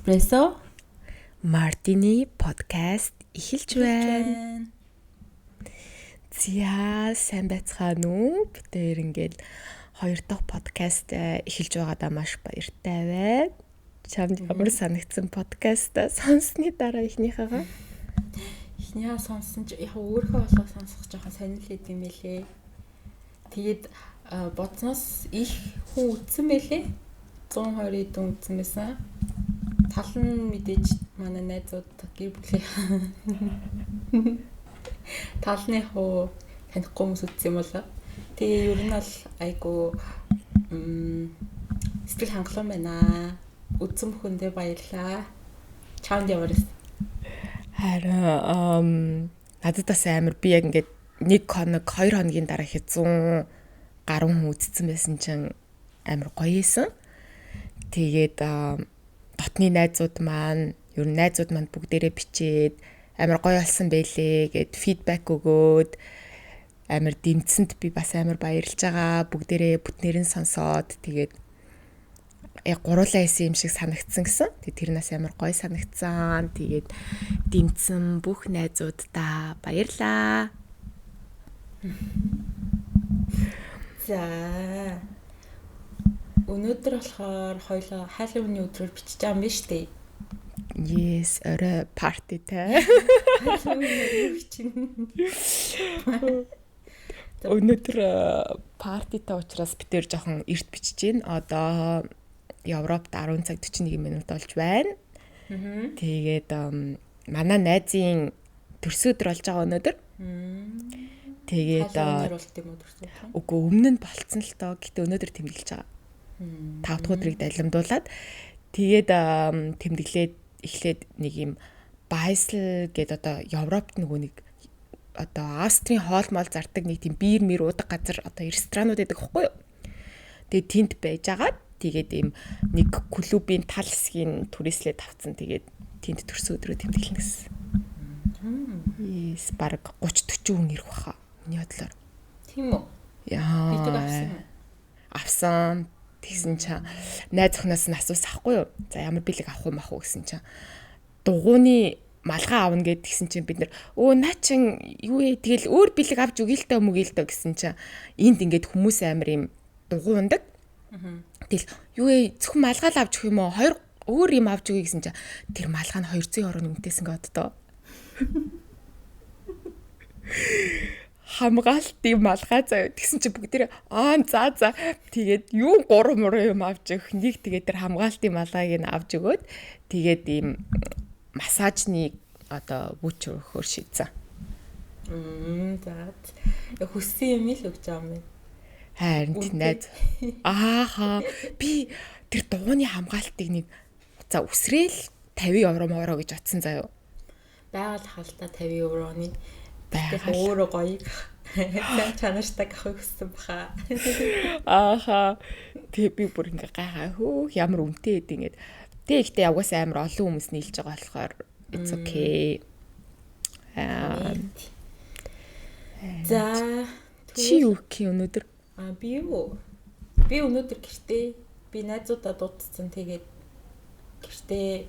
Эспрессо Мартини подкаст эхэлж байна. Зя сайн байцгаана уу? Бид хоёр ингээд хоёр дахь подкаст эхэлж байгаадаа маш баяртай байна. Чамд ямар санагдсан подкаст сонссны дараа ихнийхээгаа? Эхнийхээ сонссон ч яг өөрийнхөө болоо сонсох жоохон сонирхол идэм байлээ. Тэгээд бодсноос их хүн үтсэн байлээ. 120 хэдэн үтсэн байсан. Тал нь мэдээж манай найзууд гэр бүлийн талны хоо танихгүй хүмүүс үтсэн юм болоо. Тэгээ ер нь бол айгу сэтгэл хангалуун байна. Үтсэн бүхэндээ баярлаа. Чамд ямар вэ? Харин надад бас амар би яг ингээд 1 хоног 2 хоногийн дараа 100 гаруй хүн үтсэн байсан чинь амар гоё эсэн. Тэгээд дотны найзууд маань ер нь найзууд маань бүгдээрээ бичээд амар гоё болсон байлээ гэд фидбек өгөөд амар дэмцсэнд би бас амар баярлж байгаа. Бүгдээрээ бүтнээр нь сонсоод тэгээд яг гуруулаа исэн юм шиг санагдсан гэсэн. Тэгээд тэрнээс амар гоё санагдсан. Тэгээд дэмцсэн бүх найзуудаа баярлаа. За өнөөдөр болохоор хоёулаа Halloween өдрөөр бичиж байгаа юм биш үү? Yes, орой партитай. Өнөөдөр партитай учраас бид тээр жоохон эрт бичиж гин. Одоо Европт 10 цаг 41 минут болж байна. Тэгээд манай найзын төрсөн өдөр болж байгаа өнөөдөр. Тэгээд үгүй өмнө нь болцсон л тоо. Гэтэ өнөөдөр тэмдэглэж байгаа. 5 дахь өдрийг далимдуулаад тэгээд тэмдэглээд эхлээд нэг юм Байсл гэдэг одоо Европт нөгөө нэг одоо Австрийн хоол мол зардаг нэг тийм биер мэр удаг газар одоо ресторанууд байдаг хэвгүй юу. Тэгээд тэнд байж агаад тэгээд ийм нэг клубын тал хэсгийн түрээслээд авцсан. Тэгээд тэнд төрсөн өдрөө тэмдэглэн гэсэн. Yes, бараг 30-40 хүн ирэх баха. Миний бодлоор. Тийм үү? Яа. Би тэг авсан юм. Авсан. Тэгсэн чинь найз охноос нь асуусан ахгүй юу? За ямар бэлэг авах уу мах уу гэсэн чинь дугууны малгай аавна гэд тэгсэн чинь бид нар наа чин юу ээ тэгэл өөр бэлэг авч өгье л таа мөгий л таа гэсэн чинь энд ингээд хүмүүс амар юм дугуй ундаг. Тэгэл юу ээ зөвхөн малгай л авч өгөх юм уу? Хоёр өөр юм авч өгье гэсэн чинь тэр малгай нь 200 евро үнэтэйсэн гээд одоо. Хамгаалтын малгай заяа тэгсэн чи бүгдээ за тэгээд юу 3 муруу юм авч өгөх нэг тэгээд тэр хамгаалтын малгайг нь авч өгөөд тэгээд ийм массажны одоо бүч өгөхөр шийдсэн. За хүссэн юм л өгч байгаа юм байна. Харин найз би тэр дугууны хамгаалтыг нэг за үсрээл 50 евро гэж утсан заяа. Байгаль хаалтаа 50 евроны байгаль өөрөө гоё. Чанартай гахыг хүссэн баха. Тэг би бүр ингээ гайхаа хөө ямар үнэтэй эд ингээд. Тэг ихтэй явгаас амар олон хүмүүс нийлж байгаа болохоор it's okay. За чи юу гэх өнөөдөр? Би өнөөдөр гэртээ би найзуудаа дуудсан. Тэгээд гэртээ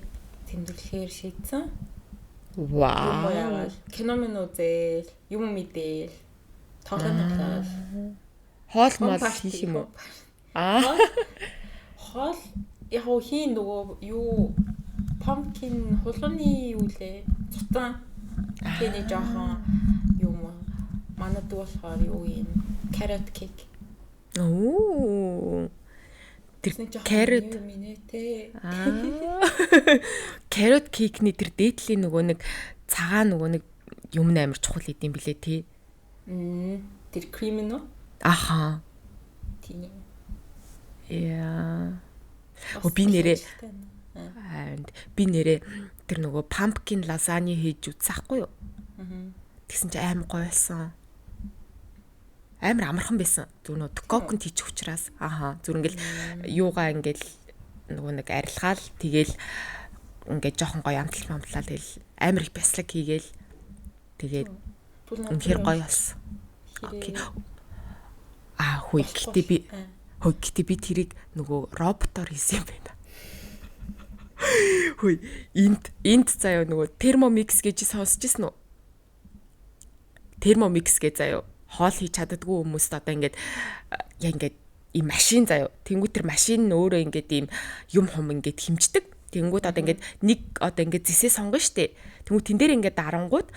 тэмдэглэхээр шийдсэн. Вау. Кино мөн үзээл, юм мэдээл, тоглоно. Хоол мал хийх юм уу? Хоол яг хийн нөгөө юу pumpkin хулганы юу лээ? Цутан. Тэний жоохон юм манад болохоор юу юм? Carrot cake. Тэр carrot минэтэй. Carrot cake-ний тэр дээдлийн нөгөө нэг цагаан нөгөө нэг юм амар чухал идэм билээ тий. Тэр крем нь үү? Аха. Тийм. Яа. Би нэрээ тэр нөгөө pumpkin lasagna хийж үзсахгүй юу? Тэгсэн чинь амар гоё байсан. Амар амархан байсан. Зүр нөгөө коконд хийчих учраас зүр ингээл юугаа ингээл нөгөө нэг арилгаал тэгэл ингээд жоохон гоё амтлал тэгэл амар их бяцлаг хийгээл тэгээд үнэхээр гоё болсон. Окей. Гэхдээ би тэрийг нөгөө роботоор хийсэн юм байна. Хөөе, энд заяа нөгөө термомикс гэж сонсч ирсэн үү? Термомикс гэж заяа. Хоол хийж чаддаггүй хүмүүст одоо ингээд ийм машин заяа. Тэнгүүт тэр машин нь өөрөө ингээд ийм юм хум ингээд химждэг. Тэнгүүт одоо ингээд нэг одоо ингээд зэсээ сонгоно штэ. Тэнгүүт тэн дээр ингээд дарангууд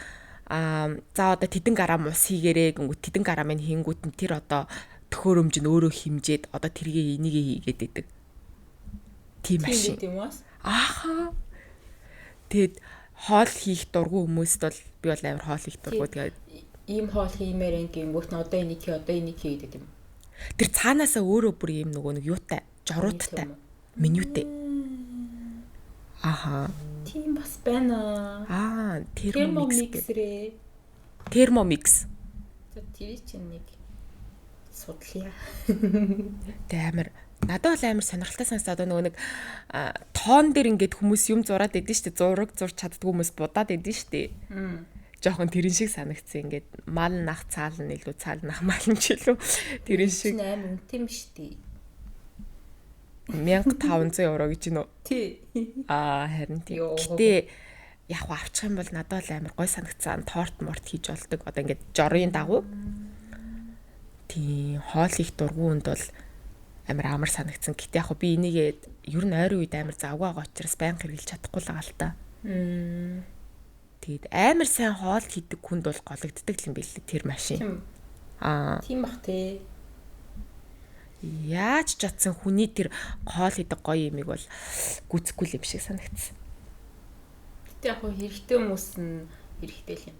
за одоо тэдэн грамм ус хийгэрээ гингүүт тэдэн граммыг хийнгүүт нь тэр одоо төхөөрөмж нь өөрөө химжээд одоо тэргээ энийг хийгээд идэг. Тийм машин. Ааха. Тэгэд хоол хийх дургүй хүмүүст бол би бол амар хоол хийх дургүй тэгээд ийм хоол хиймээр гингүүт нь одоо энийг хийгээд юм. Тэр цаанаасаа өөрөө бүр ийм нөгөө нэг юутай, жоруудтай, менютэй. Аха. Тийм бас байна. Термомикс. Термомикс. Тэр чинь нэг судлаа. Тэ амар надад бол амар сонирхолтой санагдаад одоо нөгөө нэг тоон дээр ингээд хүмүүс юм зураад идэв штэ, зураг зурч чаддгүй хүмүүс будаад идэв штэ. Жохон тэрэн шиг санагдсан ингээд мал нах цаал нь илүү цаал нах мал нь ч илүү тэрэн шиг амар үнэтэй юм штэ. 1500 евро гэж нөө. Тий. Харин тий. Гэтэ яг авчих юм бол надад л амар гой санагцсан. Торт морт хийж болдог. Одоо ингээд жорын дагуу. Тий, хоол их дургуунд бол амар санагцсан. Гэтэ яг би энийг ер нь ойрын үед амар завгүй байгаа учраас байнга хэрэглэж чадахгүй л байгаа л та. Тэгээд амар сайн хоол хийдэг хүнд бол гологддог юм билээ тэр машин. Тийм бах тий. Яаж ч чадсан хүний тэр хоол хийдэг гоё юмыг бол гүцэхгүй юм шиг санагдсан. Гэтэ яг хэрэгтэй хүмүүс нь хэрэгтэй л юм.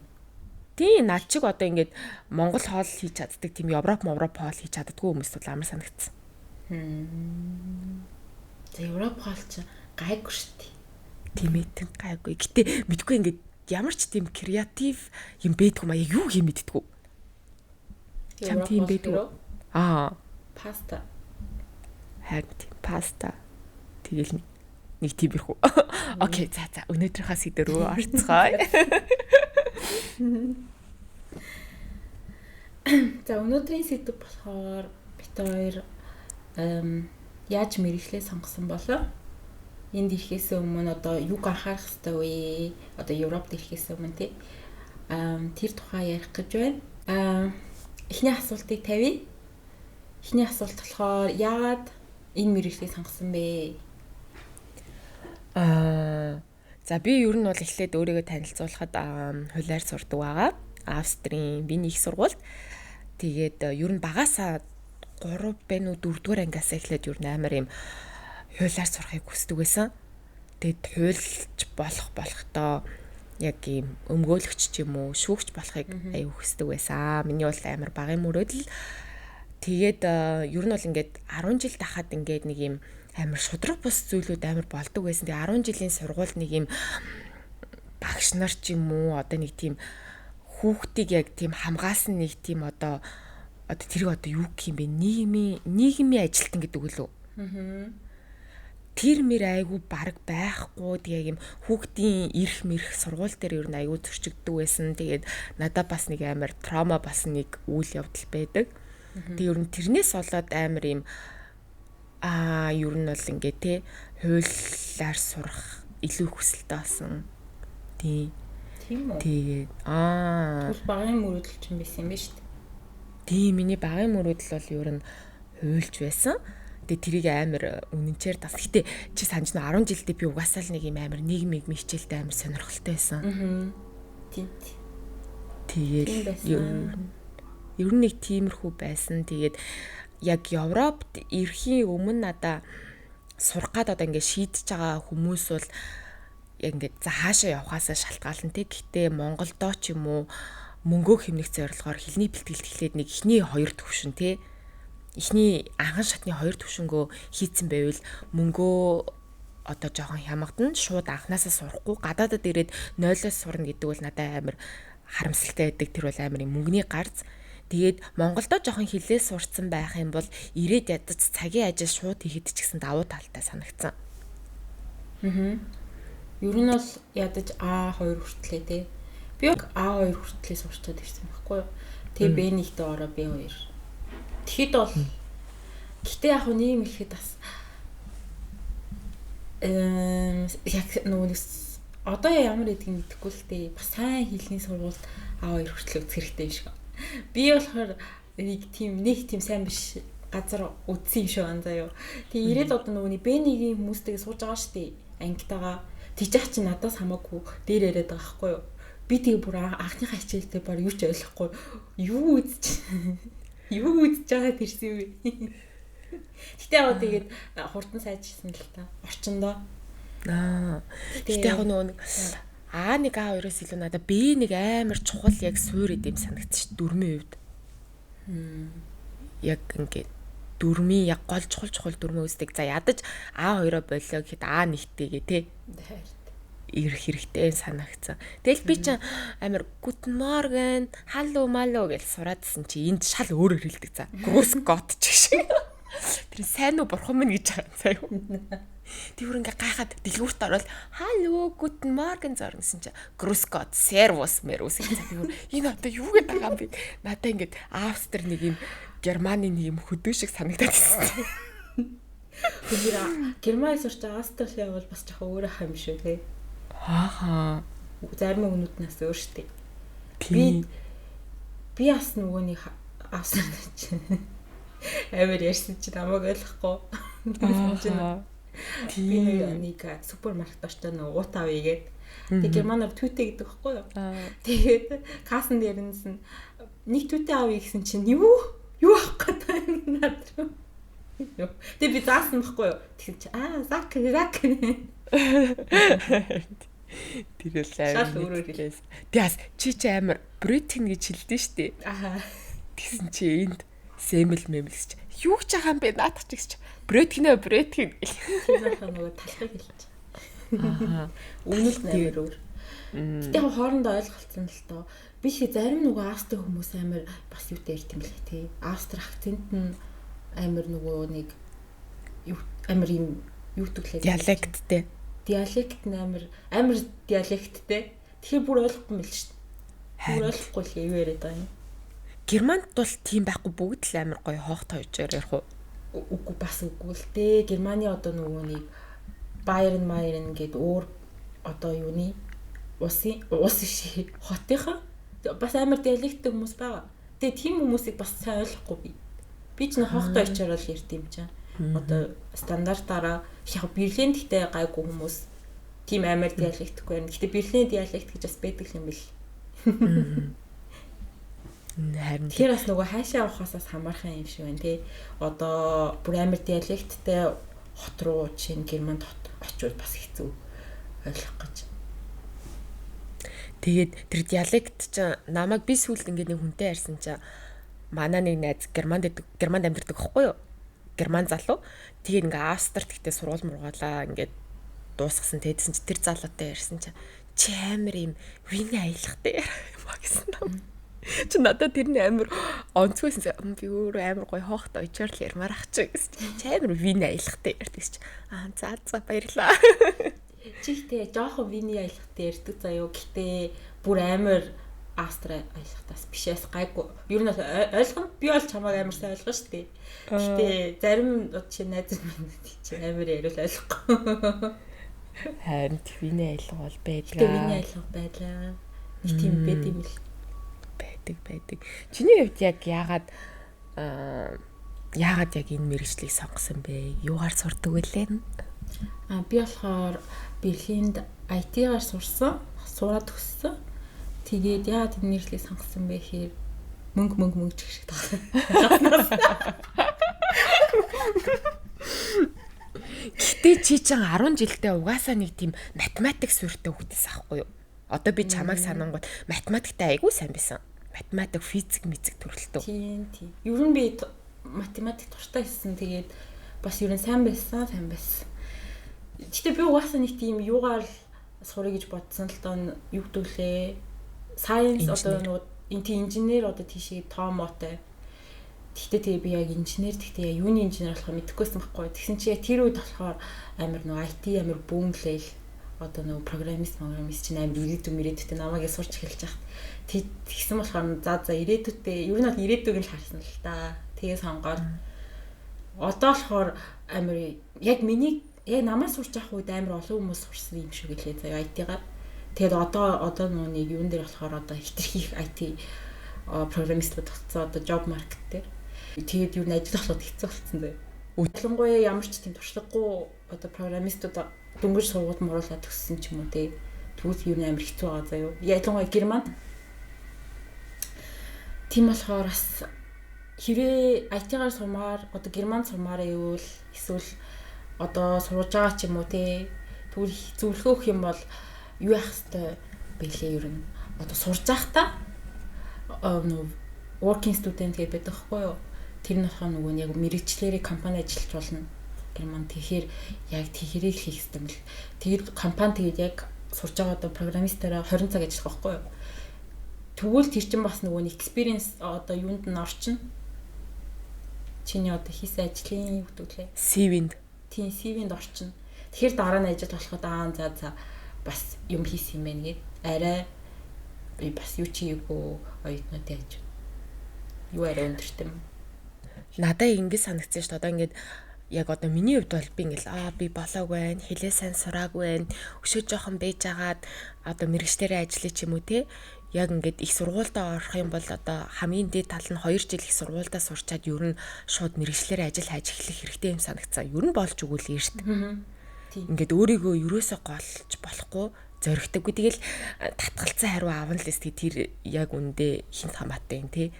Тийм над чиг одоо ингээд Монгол хоол хийж чаддаг тийм Европ хоол хийж чаддаггүй хүмүүст бол амар санагдсан. За Европ хоол ч гайгүй шүү дээ. Тийм ээ гайгүй. Гэтэ мэдгүй ингээд ямар ч тийм креатив юм бэдгүй маяг юу юм мэддэггүй. Чам тийм бэдгүй. Паста. Паста. Тэгэл нэг тийм ирэх үү. Окей, за өнөөдрийнхөө сэдвээр рүү орцгоё. За өнөөдрийн сэдв болохоор бит хоёр яаж мэргэжлээ сонгосон болоо. Энд ирэхээс өмнө одоо юг анхаарах хэрэгтэй вэ? Одоо Европт ирэхээс өмнө тий. Тэр тухай ярих гэж байна. Эхний асуултыг тавья. Эхний асуулт болохоор яагаад энэ мэргэжлийг сонгосон бэ? За би ер нь бол эхлээд өөрийгөө танилцуулахад хуулиар сурдаг байгаа. Австрийн би нэг сургуульд. Тэгээд ер нь багасаа 3 байна уу 4 дугаар ангиасаа эхлээд ер нь амар юм хуулиар сурахыг хүсдэг байсан. Тэгээд хуульч болохдоо яг ийм өмгөөлөгч ч юм уу шүүгч болохыг аюу хүсдэг байсан. Миний бол амар багын мөрөөдөл. Тэгээд ер нь бол ингээд 10 жил тахад ингээд нэг юм амар шудраг бус зүйлүүд амар болдог байсан. Тэгээд 10 жилийн сургууль нэг юм багш нар ч юм уу одоо нэг тийм хүүхдийг яг тийм хамгаалсан нэг тийм одоо тэрийг одоо юу гэх юм бэ? Нийгмийн ажилтан гэдэг үлээ. Тэр мэр айгу баг байхгүй. Тэгээ юм хүүхдийн эрх мэрх сургууль дээр ер нь айгу зөрчигддөг байсан. Тэгээд надад бас нэг амар траума бас нэг үйл явдал байдаг. Тэг ер нь тэрнээс болоод амар юм ер нь бол ингээ те хуулиар сурах илүү хүсэлтэй болсон. Тийм үү? Тэгээд түл багын мөрөөдөл ч юм байсан юм ба шүү дээ. Тийм миний багын мөрөөдөл бол ер нь хуульч байсан. Тэгээ тэрийг амар үнэнчээр дас. Гэтэ чи санаж нь 10 жилдээ би угаасаа л нэг юм амар нийгмийг хичээлтэй амар сонирхолтой байсан. Тийм. Тэгээд ер нь нэг тиймэрхүү байсан. Тэгээд яг Европт ирэхийн өмнө надаа сурах гад одоо ингээд шийдэж байгаа хүмүүс бол яг ингээд за хаашаа явахаасаа шалтгаална те. Гэхдээ Монголдоо ч юм уу мөнгөө хэмнэх зорилгоор хэлний бэлтгэлд эхлээд нэг ихний 2 төвшин те. Ихний анхан шатны 2 төвшнгөө хийцэн байвал мөнгөө одоо жоохон хямгадна. Шууд анханасаа сурахгүй гадаадад ирээд 0-оос сурна гэдэг бол надад амар харамсалтай байдаг. Тэр бол амар мөнгөний гарц. Тэгээд Монголдо жоохон хилээ сурцсан байх юм бол ирээд ядаж цагийн ажил шууд хийхэд ч гэсэн давуу талтай санагдсан. Ер нь бол ядаж А2 хүртлээ те. Би А2 хүртлээ сурчаад ирсэн байхгүй юу? Тэгээ Б1-т ороо B2. Тэгэхэд бол гэтээ яг нэг юм ихэд бас яг нөгөө одоо ямар гэдгийг мэдэхгүй л дээ. Бас сайн хэлний сургуульд А2 хүртэл үзэх хэрэгтэй юм шиг. Би болохоор нэг тийм сайн биш газар үдсэн юм шиг байна заяа. Тэгээ ирээд одоо нөгөөний Б1-ийн хүмүүстэйгээ сууж байгаа шүү дээ. Ангитагаа. Тийч чи надаас хамаагүй дээр яриад байгаа байхгүй юу? Би тэгээ бүр анхныхаа хичээлдээ баг юу ч ойлгохгүй. Юу үзэж байгаа тэрсэн юм бэ? Гэтэ яг тэгээд хурдан сайжсан л та. Орчиндоо. Гэтэ яг нөгөө А1 А2-оос илүү надад B1 амар чухал яг суур идэм санагдчих дөрмийн үед. Яг ингээд дөрмийн яг гол чухал дөрмийн үсдэг. За ядаж А2-оо болоо гэхэд А1-тэйгээ те. Ирэх хэрэгтэй санагцсан. Тэгэл би чинь амар Guten Morgen, Hallo Malo гэж сураадсэн чи энд шал өөрөөр хэлдэг за. Grüß Gott ч шиг. Тэр сайн уу бурхан минь гэж байгаа заа юу. Тэр ингээ гайхаад дэлгүүрт ороод Hallo Guten Morgen зоргосон чи Grüß Gott, Servus Merus гэж тэр энэ одоо юу гэдэг байгаа юм бэ? Надаа ингээд Австри нэг юм Германы нэг юм хөдөө шиг санагдаад байна. Тэр Германы сурч Австри явал бас жоохон өөр хам шүү те. Хаа. Зарим өгнүүднээс өөр штэ. Би бас нөгөө нэг авсан чинь амар ярьсан чинь намайг ойлгохгүй. Би нэг супермаркет очтоо нөгөө уут авъя гээд. Тэгээ германаар түүтэй гэдэг байхгүй юу? Тэгээд кассан дээрнээс нэг түүтэй авъя гэсэн чинь юу авах гэдэг над руу. Тэгээ би заасан байхгүй юу? Тэгсэн чинь зак. Тэрэл амар хэлээс. Тэгээс чи амар бритин гэж хэлдэн штэ. Тэгсэн чи энд сэмэл мэмэлсч. Юу ч байгаа юм бэ наадах ч гэж. Бритинэ гэл. Тэр нөгөө талхыг хэлж. Үнэлт амар өөр. Гэтэ яг хоорондоо ойлголцсон л тоо. Би чи зарим нөгөө Австри хүмүүс амар бас юутай ярьд юм лээ тий. Австри акцент нь амар нөгөө нэг амар юм юутэглээ. Диалекттэй. Диалект нь амар диалекттэй. Тэгэхээр бүр ойлгохгүй мэл шүү дээ. Бүр ойлгохгүй л юу яриад байгаа юм. Германд бол тийм байхгүй бүгд л амар гоё хоогт хойжоор ярих уу? Үгүй бас үгүй л дээ. Германы одоо нөгөө нэг Байерн гэдэг өөр одоо юуны ус шиг хотынхаа бас амар диалекттэй хүмүүс байгаа. Тэгээ тийм хүмүүсийг бас сайн ойлгохгүй би. Би ч нэг хоогт хойжоор л ярьд юм чинь. Одоо стандартаараа яг Берлинд гэхдээ гайгүй хүмүүс тийм амар диалектгүй байна. Гэхдээ Берлийн диалект гэж бас байдаг юм бэл. Харин тэр бас нөгөө хаашаа авахаас хамаархан юм шиг байна тий. Одоо бүр амар диалекттэй хот руу чинь Германд очивол бас хэцүү ойлгох гэж. Тэгээд тэр диалект чинь намайг би сүүлд ингээд нэг хүнтэй ярьсан чинь манай нэг найз Германд амьдардаг байхгүй юу? Герман залуу. Тэгээд ингээ Австрид гэхдээ сургууль мургаалаа ингээд дуусгасан. Тэдсэн чи тэр залуутай ярьсан чи амар юм виний аялахтай юм а гэсэн юм. Чи надад тэрний амар онцгойсэн. Би өөрөө амар гоё хоохт очоор л ярмаар ах чи гэсэн. Чи амар виний аялахтай ярьдаг чи. За баярлаа. Чи ихтэй жоохон виний аялахтай ярьдаг заяо. Гэхдээ бүр амар Австри аялахтаас бишээс гайгүй. Юу нэг ойлгоно. Би бол чамайг амар сайн ойлгоно шүү дээ. Гэтэ зарим чи найз минь чи амар яриул ойлгохгүй. Харин виний аялга бол байдаг. Гэтэ виний аялга байлаа. Нэг тийм байд юм л. Байдаг. Чиний хувьд яг яагаад яг энэ мэргэжлийг сонгосон бэ? Юугаар сурдаг вэ? Би болохоор Берлинд IT-гаар сураад төгссөн. Тэгээд яагаад энэ нэрлэлийг сонгосон бэ гэхээр мөнгө ч шиг таа. Гэтэ чи чинь 10 жилдээ угаасаа нэг тийм математик суурьтай хүүхдээс аахгүй юу? Одоо би чамайг санангууд математиктай айгүй сайн байсан. Математик, физик, төрөлтөө. Тийм. Ер нь би математик туртай хийсэн. Тэгээд бас ер нь сайн байсан. Гэтэ би угаасаа нэг тийм юугаар сурах гэж бодсон л доо юу гэдүүлээ. Science одоо нөгөө инженер одоо тийшээ тоомотой. Тэгтээ тэгээ би яг инженер тэгтээ юуны инженер болохоо мэдэхгүйсэн байхгүй. Тэгсэн чи тэр үед болохоор амар нөгөө IT амар бүүнлээл одоо нөгөө программист чинь амар ирээдүйтэй намайг сурч эхэлж байхад тэгсэн болохоор за ирээдүйтэй ер нь бол ирээдүйг л харсан л та. Тэгээ сонгоод одоо болохоор амар яг миний яг намаас сурч авах үед амар олон хүмүүс сурсан юм шиг үлээ заяа IT-гаар. Тэгээд одоо нүуний юун дээр болохоор одоо хитрхийх IT программистууд болцсон одоо job market дээр. Тэгээд юу н ажил олоход хэцүү болсон заяа. Ялангуяа ямар ч тийм туршлагагүй одоо программистууд дөнгөж сургууль мууруулаад төгссөн ч юм уу те. Тэгвэл юу н амар хэцүү байгаа заяа. Ялангуяа Германд. Тийм болохоор бас хэрэг IT-гаар сумаар одоо Германд сумаар ивэл эсвэл одоо сурж байгаа ч юм уу те. Тэгвэл зөвлөхөх юм бол юу яах хэвээр бэлээ ер нь. Одоо сурж байхдаа working student гэдэг байдаг хгүй юу? Тэр нь болохоор нөгөө яг мэрэгчлэрээ компани ажиллаж болно. Герман тэгэхээр яг тэрийг хийх хэрэгтэй мэл. Тэгээд компани тэгээд яг сурж байгаа одоо программистаараа 20 цаг ажиллах байхгүй юу? Тэгвэл тэр чинь бас нөгөө experience одоо юунд нь орчин. Чиний одоо хийсэн ажлын хөтөлбөр CV-нд. Тийм CV-нд орчин. Тэгэхээр дараа нь ажил болоход за бас юм хийсэн юм байна гээд арай би бас юу чи юу оюутнуудын аж. Юу арай өндөртэй юм. Надад ингэ санагдсан шүү дээ. Одоо ингээд яг одоо миний хувьд бол би ингээл би болоогүй байх, хэлээ сайн сураагүй байх, өшөө жоохон бэж агаад одоо мэрэгчлэрээ ажиллая ч юм уу те. Яг ингээд их сургуультай орох юм бол одоо хамгийн дээд тал нь 2 жил их сургуультай сурчаад ер нь шууд мэрэгчлэрээ ажил хайж эхлэх хэрэгтэй юм санагцсан. Ер нь болж өгүүлээ шүү дээ. Ингээд өөрийгөө юусоо голж болохгүй зоригтойггүй. Тэгэл татгалцсан хариу аавна л тест тэр яг үндэ хинт хамаатай юм те.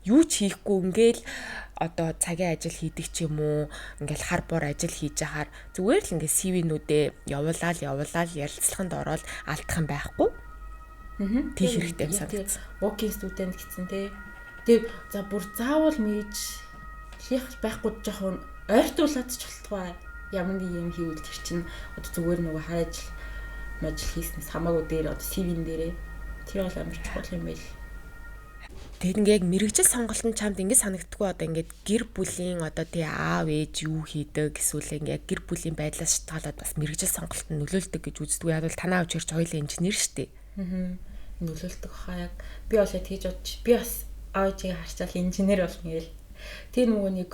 Юу ч хийхгүй ингээл одоо цагийн ажил хийдэг ч юм уу ингээл хар бор ажил хийж яхаар зүгээр л ингээд CV-нүүдээ явуулаад ярилцлаганд ороод алдах юм байхгүй. Тэг хэрэгтэй юм санагдсан. Working student гэсэн те. Тэг за бүр заавал мэж хийх байхгүй жоохон ойртуулаад ч болтугай. Ямар нэг юм хийвэл тэр чинь одоо зүгээр нөгөө хар ажил хийснээс хамаагүй дээр одоо CV-н дээрээ тэр бол амар чухал юм байл. Тэгээд ингээ яг мэрэгжил сонголт нь чамд ингээ санагддаггүй одоо ингээд гэр бүлийн одоо тий аав ээж юу хийдэг эсвэл ингээ гэр бүлийн байдлаас шалтгаалаад бас мэрэгжил сонголт нь нөлөөлдөг гэж үздэг. Яг бол танаа авч ирж хоёулаа инженер штэ. Нөлөөлдөг хаа яг би бол тэгж бодож би бас аав ээжийг харчаал инженер болно гээл. Тэр нөгөө нэг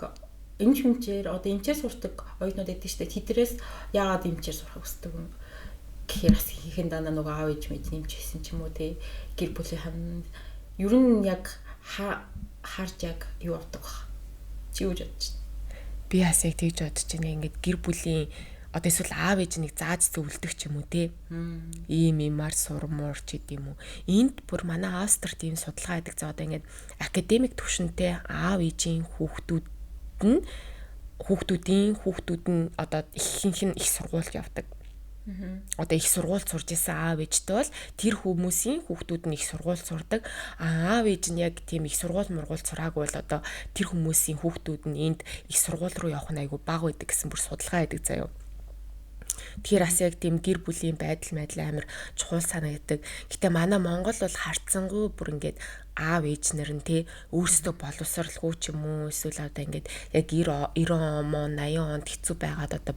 эмчээр одоо эмчээр сурдаг оюутнууд байдаг штэ. Тэдрээс яагаад эмчээр сурах хүсдэг юм гэхээр бас хийхэн дандаа нөгөө аав ээж мэд нэмч хийсэн ч юм уу те. Гэр бүлийн хам ер нь яг харж яг юу авдаг бах. Чи юу бодож байна? Би бас яг тэгж бодож байна. Ингээд гэр бүлийн одоо эсвэл аав ээж нэг зааж зөвлөдөг ч юм уу те. Иймар сурмуур ч гэдэм үү. Энд бүр манай Австрид ийм судалгаа хийдэг. За одоо ингээд академик түвшинтэй аав ээжийн хүүхдүүд нь одоо ихэнх нь их сургуульд явдаг. Одоо их сургуульд сурж исэн аав ээжтэй бол тэр хүмүүсийн хүүхдүүд нь их сургуульд сурдаг. Аав ээж нь яг тийм их сургууль мургуулд сураагүй бол одоо тэр хүмүүсийн хүүхдүүд нь энд их сургууль руу явах нь айгүй бага байдаг гэсэн бүр судалгаа хийдэг заяа. Тэгэхээр бас яг тийм гэр бүлийн байдал амар чухал санагддаг. Гэтэ манай Монгол бол харцсангүй бүр ингээд аав ээж нар нь те өөрсдөө боловсралгүй ч юм уу эсвэл одоо ингээд яг 90 он 80 онд хэцүү байгаад одоо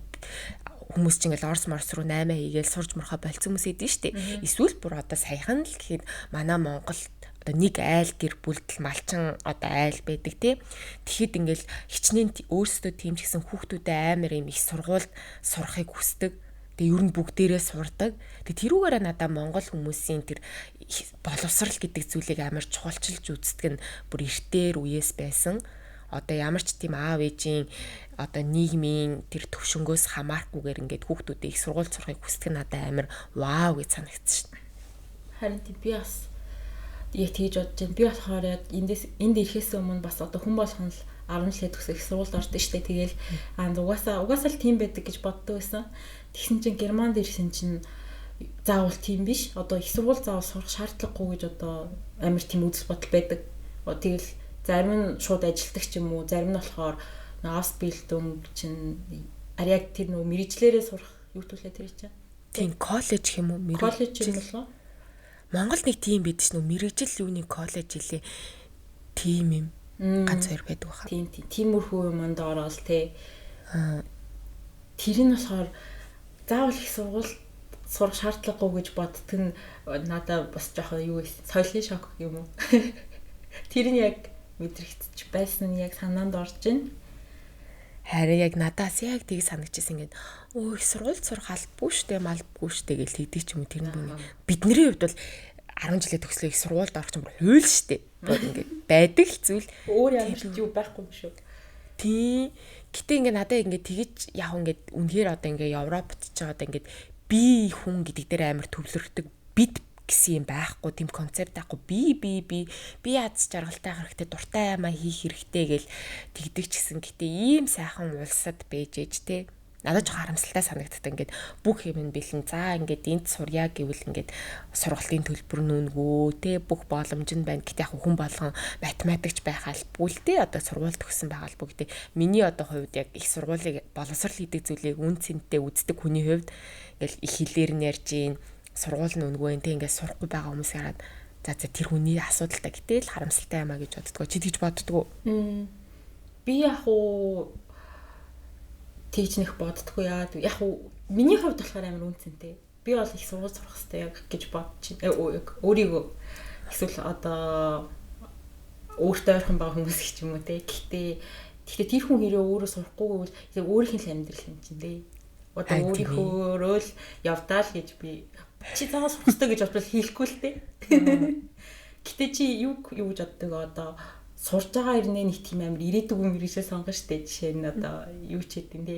хүмүүс чинь ингээл Орос руу 8 хийгээл сурж морхоо болцсон хүмүүс идэв штэ. Эсвэл бүр одоо саяхан л гэхэд манай Монголд одоо нэг айл гэр бүлдэл малчин одоо айл байдаг те. Тэгэхэд ингээл хичнээн өөрсдөө тийм ч гэсэн хүүхдүүдээ амар юм их сургуульд сурахыг хүсдэг. Тэгээ ер нь бүгдээрээ сурдаг. Тэгээ тэрүүгээрээ надаа Монгол хүмүүсийн тэр боловсрал гэдэг зүйлийг амар чухалчилж үздэг нь бүр эртээр үеэс байсан. Одоо ямар ч тийм аав ээжийн одоо нийгмийн тэр төвшнгөөс хамаарахгүйгээр ингээд хүүхдүүдээ их сургууль сурахыг хүсдэг надад амар вау гэж санагдсан шин. Харин би бас яг тийж бодож байна. Би болохоор яг энд ирэхээс өмнө бас одоо хүн болгон л 10 жилийн төгсөх сургуульд орсон штэ. Тэгээл угаасаа л тийм байдаг гэж боддог байсан. Тэгсэн чинь Германд ирсэн чинь заавал тийм биш. Одоо их сургууль заавал сурах шаардлагагүй гэж одоо амар тийм үзэл бодол байдаг. Тэгэл зарим нь шууд ажилдаг ч юм уу, зарим нь болохоор Ausbildung чинь яг тэр нөгөө мэрэгчлэрээ сурах юу төлөө тэр чинь. Тийм коллеж юм уу? Коллеж юм болов. Монголд нэг тийм байдаг ш нь мэрэгжил юуны коллеж илээ. Тийм юм. Ганц хоёр байдаг баха. Тиймэрхүү юмд ороод те. Тэр нь болохоор заавал их сургууль сурах шаардлагагүй гэж боддог нь надад бас жоохон юу вэ? Соёлын шок юм уу? Тэр нь яг мэдрэгдэж байсан нь яг санаанд орж байна. Харин яг надаас яг тийг санагдчихсан ингээд их сургууль сурах албагүй штэ малбгүй штэ гэж тэгдэг ч юм уу тэр нь бидний хувьд бол 10 жилээ төгслөө их сургуульд орох юм бол хууль штэ. Ингээд байдаг л зүйл. Өөр ямар ч юу байхгүй юм шүү. Тий. Гэтэ ингээд надад ингээд тэгэж яг ингээд үнэхээр одоо ингээд Европт ч одоо ингээд би хүн гэдэг дээр амар төвлөрдөг бид гэсэн юм байхгүй, тийм концепт байхгүй. Би аз жаргалтай хэрэгтэй, дуртай юмаа хийх хэрэгтэй гэл тэгдэг ч гэсэн гэтээ ийм сайхан улсад байж ээж те. Надад ч харамсалтай санагддаг ингээд бүх юм бэлэн. За ингээд энд сурья гэвэл ингээд сургалтын төлбөр нүнгөө те бүх боломж нь байна. Гэтээ яг хүн болгон математикч байх албагүй л те. Одоо сургууль төгссөн байх албагүй гэтээ миний одоо хувьд яг их сургуулийг боловсрал хийдэг зүйлийг үн цэнтэй үздэг хүний хувьд ингээл их хэлээр нь ярьж ийн сургууль нь өнгөө энэ ингээд сурахгүй байгаа хүмүүс хараад за тэр хүний асуудалтай гэтэл харамсалтай юмаа гэж боддгоо. Чи тэгж боддгоо? Би яг уу тэгж нэх боддгоо яа. Яг уу миний хувьд болохоор амар үнцэнтэй. Би бол их сургууль сурах хэрэгтэй яг гэж бодчих. Өөрийгөө эсвэл одоо өөртөө ойрхон байгаа хүмүүс гэж юм уу те. Гэхдээ тэр хүн хэрэг өөрөө сурахгүй бол өөрийнх нь амьдрал юм чинь те. Одоо өөрийнхөө л явдаа л гэж би чи цаанаас сурах хэрэгтэй гэж бодвол хийхгүй л те. Гэтэ чи юу гэж боддог одоо сурж байгаа ирнэ нэг тийм амар ирээдүг юм ирээшээ сонгоно штэ. Жишээ нь одоо юу ч хэдин те.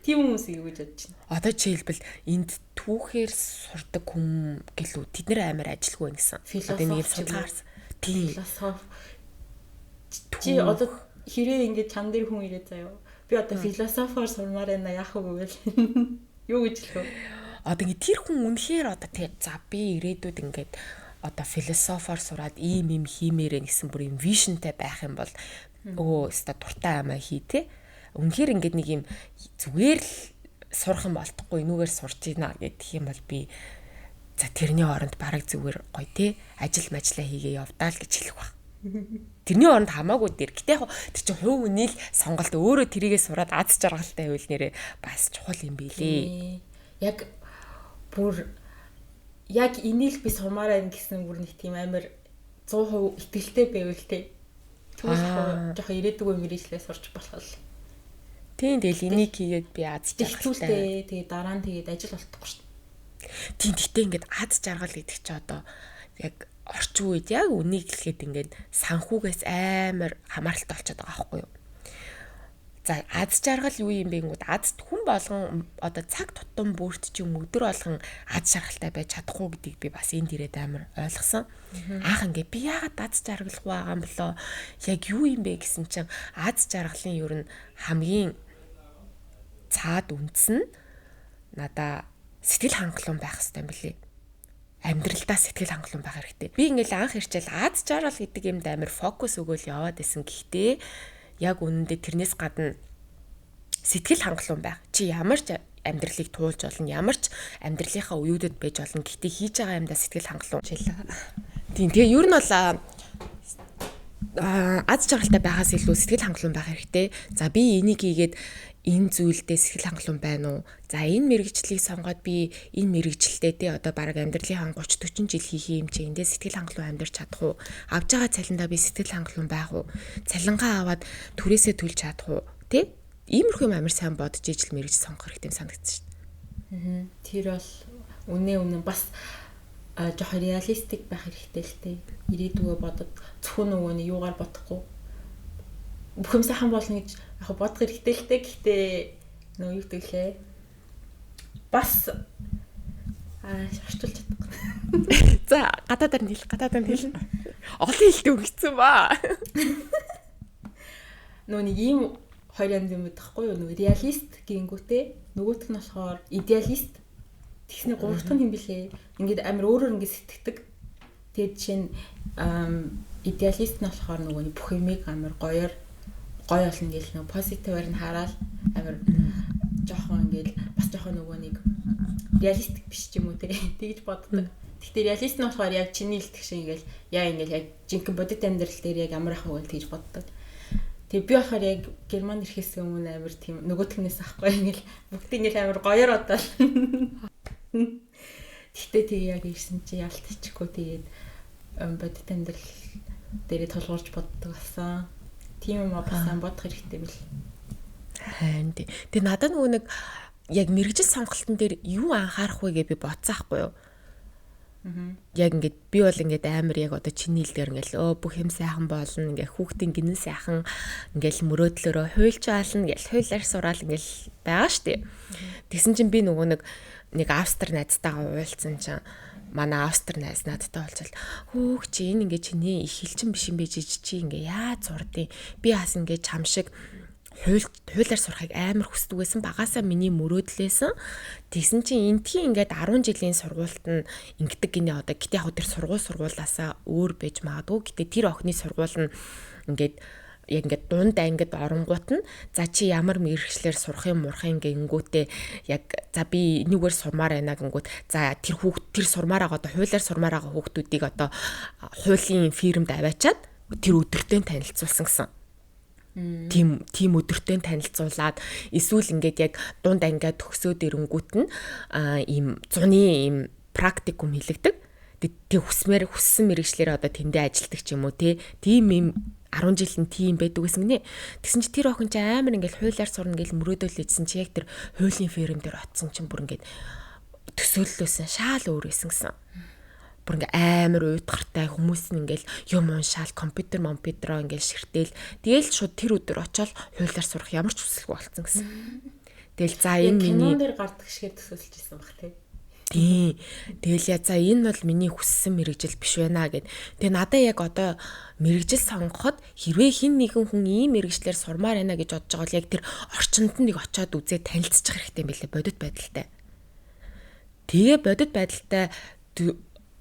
Тийм хүмүүс юу гэж бодож байна. Одоо жишээлбэл энд түүхээр сурдаг хүн гэлүү тэд нэр амар ажилгүй гэсэн. Одоо нэг судалгаарсан. Тийм. Философи. Чи одоо хэрэг ингэж чам дээр хүн ирээд заяа. Би одоо философоор сурмаар байна яах вэ гэвэл юу гэж хэлэх вэ? Одоо ингэ тэр хүн үнэхээр одоо тий за би ирээдүйд ингээд одоо философоор сураад ийм хиймээрэ гэсэн бүр юм вижнтэй байх юм бол өста дуртай амаа хий те. Үнэхээр ингээд нэг юм зүгээр л сурах юм болтохгүй энүүгээр сурч ийна гэдэг юм бол би за тэрний оронд бараг зүгээр гоё те ажил мэжлээ хийгээ явдаа л гэж хэлэх баг. Тэрний оронд хамаагүй дэр. Гэтэ яг тэр чинь хувь хүний л сонголт өөрөө тэрийгээ сураад аз жаргалтай байвал нэрээ бас чухал юм билээ. Яг бүр яг энийг би сумаар байна гэсэн бүр нэг тийм амар 100% итгэлтэй байвал те. Түүх жоохон ирээдүгөө мэрийжлээ сурч болох л. Тийм тэгэл энийг хийгээд би аз жаргалтай. Тэгээ дараа нь тэгээд ажил болтохгүй шүү дээ. Тийм гэтээ ингээд аз жаргал гэдэг чи одоо яг орчин үед яг үнийг хэлэхэд ингээд санхүүгээс амар хамааралтай болчиход байгаа байхгүй юу? За аз жаргал юу юм бэ гэнгүүт аз хүн болгон одоо цаг тутам бүрт ч юм өдөр болгон аз жаргалтай байж чадахгүй гэдгийг би бас энд ирээд амар ойлгосон. Аах ингээд би яагаад аз жаргалгүй байгаа юм болоо? Яг юу юм бэ гэсэн чинь аз жаргалын ер нь хамгийн цаад үндэс нь надаа сэтгэл хангалуун байх хэрэгтэй юм билий. Амьдралдаа сэтгэл хангалуун байх хэрэгтэй. Би ингээл анх ирчээл аз жаргал гэдэг юмд амар фокус өгөөл яваад исэн. Гэхдээ яг үнэндээ тэрнээс гадна сэтгэл хангалуун байх. Чи ямар ч амьдралыг туулж болно, ямар ч амьдралынхаа үеүүдэд байж болно. Гэхдээ хийж байгаа юмдаа сэтгэл хангалуун. Тийм. Тэгээ ер нь бол аз жаргалтай байхаас илүү сэтгэл хангалуун байх хэрэгтэй. За би энийг хийгээд энэ зүйлдээ сэтгэл хангалуун байна уу? За энэ мэрэгжлийг сонгоод би энэ мэрэгжлтэй те одоо бараг амьдралын 30-40 жил хийх юм чи эндээ сэтгэл хангалуун амьдарч чадах уу? Авж байгаа цалиндаа би сэтгэл хангалуун байх уу? Цалингаа аваад түрээсээ төлж чадах уу? Тэ? Иймэрхүү юм амар сайн бодож ижил мэрэгж сонгох хэрэгтэй санагдсан шүү дээ. Тэр бол үнэ бас жоохон реалистик байх хэрэгтэй л те. Ирээдүгөө бодод зөвхөн нөгөөний юугаар бодохгүй. Бүх юм сайхан болно гэж яг бодох хэрэгтэй л те. Гэхдээ нөө юу гэвэл бас орчуулж чадахгүй. За гадаадаар нь хэл. Олон хэлтэй өгсөн ба. Нөө нэг ийм хоёр янз юм байхгүй юу? Нөө реалист гингүүтэй нөгөөх нь болохоор идеалист. Тэгсний гурав дахь нь юм билээ. Ингээд амар өөрөөр ингээд сэтгэдэг. Тэгээд жишээ нь идеалист нь болохоор нөгөө бүх юмыг амар гоё болно гэл нөгөө позитивээр нь хараад амар жоохон ингээд бас жоохон нөгөө нэг реалистик биш ч юм уу тэгж боддог. Гэхдээ реалист нь болохоор яг чиний хэлдэг шиг ингээд яа ингээд яг жинхэнэ бодит амьдрал дээр яг ямар ахаа гэж боддог. Тэгээ би болохоор яг герман ирэхээс өмнө амар тийм нөгөөтгнээс ахгүй ингээд бүгд ингээд амар гоёор бодоод. Гэхдээ тэгээ яг ирсэн чи ялтчихгүй тэгээд бодит амьдрал дээрээ толгуурж боддог болсон. Тийм юм бас бодох хэрэгтэй бил. Харин тий. Тэгээ надад нөгөө нэг яг мэрэгжил сонголтын дээр юу анхаарах вэ гэж би бодсон хгүй юу. Яг ингээд би бол ингээд амар яг одоо чиний хэлдгээр ингээд бүх юм сайхан болно, ингээд хүүхдийн гинэн сайхан ингээд мөрөөдлөөрөө хуйлж аална гэж хуулиар сураал ингээд байгаа штеп. Тэгсэн чинь би нөгөө нэг австри найзтайгаа уулзсан чинь манай австри найз надтай уулзал хөөх чи энэ ингээд чиний их хэлчин биш юм бэ чи ингээд яаж зурдیں۔ Би бас ингээд чам шиг хуулиар сурахыг амар хүсдэг байсан. Багаасаа миний мөрөөдлөөсөн. Тэгсэн чинь энтхийн ингээд 10 жилийн сургуульд нь ингэдэг гинэ одоо гэтээ яг тэр сургуулаасаа өөр байж магадгүй. Гэтээ тэр охины сургууль нь ингээд яг ингээд дунд ангид оронгууд нь за чи ямар мэрэгчлэр сурах юм гингүүтээ яг за би энүүгээр сурмаар байна гингүүт за тэр сурмаар байгаа одоо хуулиар сурмаар байгаа хүүхдүүдийг одоо хуулийн фирмд аваачаад тэр өдөртөө танилцуулсан гэсэн. Тим өдөртөө танилцуулаад эсвэл ингээд яг дунд ангиа төгсөөд ирэнгүүт нь ийм зуны ийм практикум хийлэгдэг. Тэг хүссэн мэрэгчлэр одоо тэндээ ажилтдаг ч юм уу тийм ийм 10 жилийн тийм байдаг гэсэн гинэ. Тэгсэн чи тэр охин чи амар ингээд хуулиар сурна гэж мөрөөдөлөөжсэн чи яг тэр хуулийн фирм дээр очсон чинь бүр ингээд төсөөллөөсөн шаал өөр байсан гэсэн. Бүр ингээ амар уйтгартай хүмүүс нь ингээл юм уншаал компьютероо ингээл ширтэл тэгэл шууд тэр өдөр очиод хуулиар сурах ямар ч хүсэлгүй болцсон гэсэн. Тэгэл за энэ миний кинон дээр гардаг шиг төсөөлж ирсэн баг тий. Тэгэл яа за энэ бол миний хүссэн мэрэгжил биш байна гэд. Тэгээ надаа яг одоо мэрэгжил сонгоход хэрвээ хин нэгэн хүн ийм мэрэгчлэр сурмаар байна гэж бодож байгаа бол яг тэр орчинд нь нэг очиод үзээ танилцчих хэрэгтэй юм билээ бодит байдалтай. Тэгээ бодит байдалтай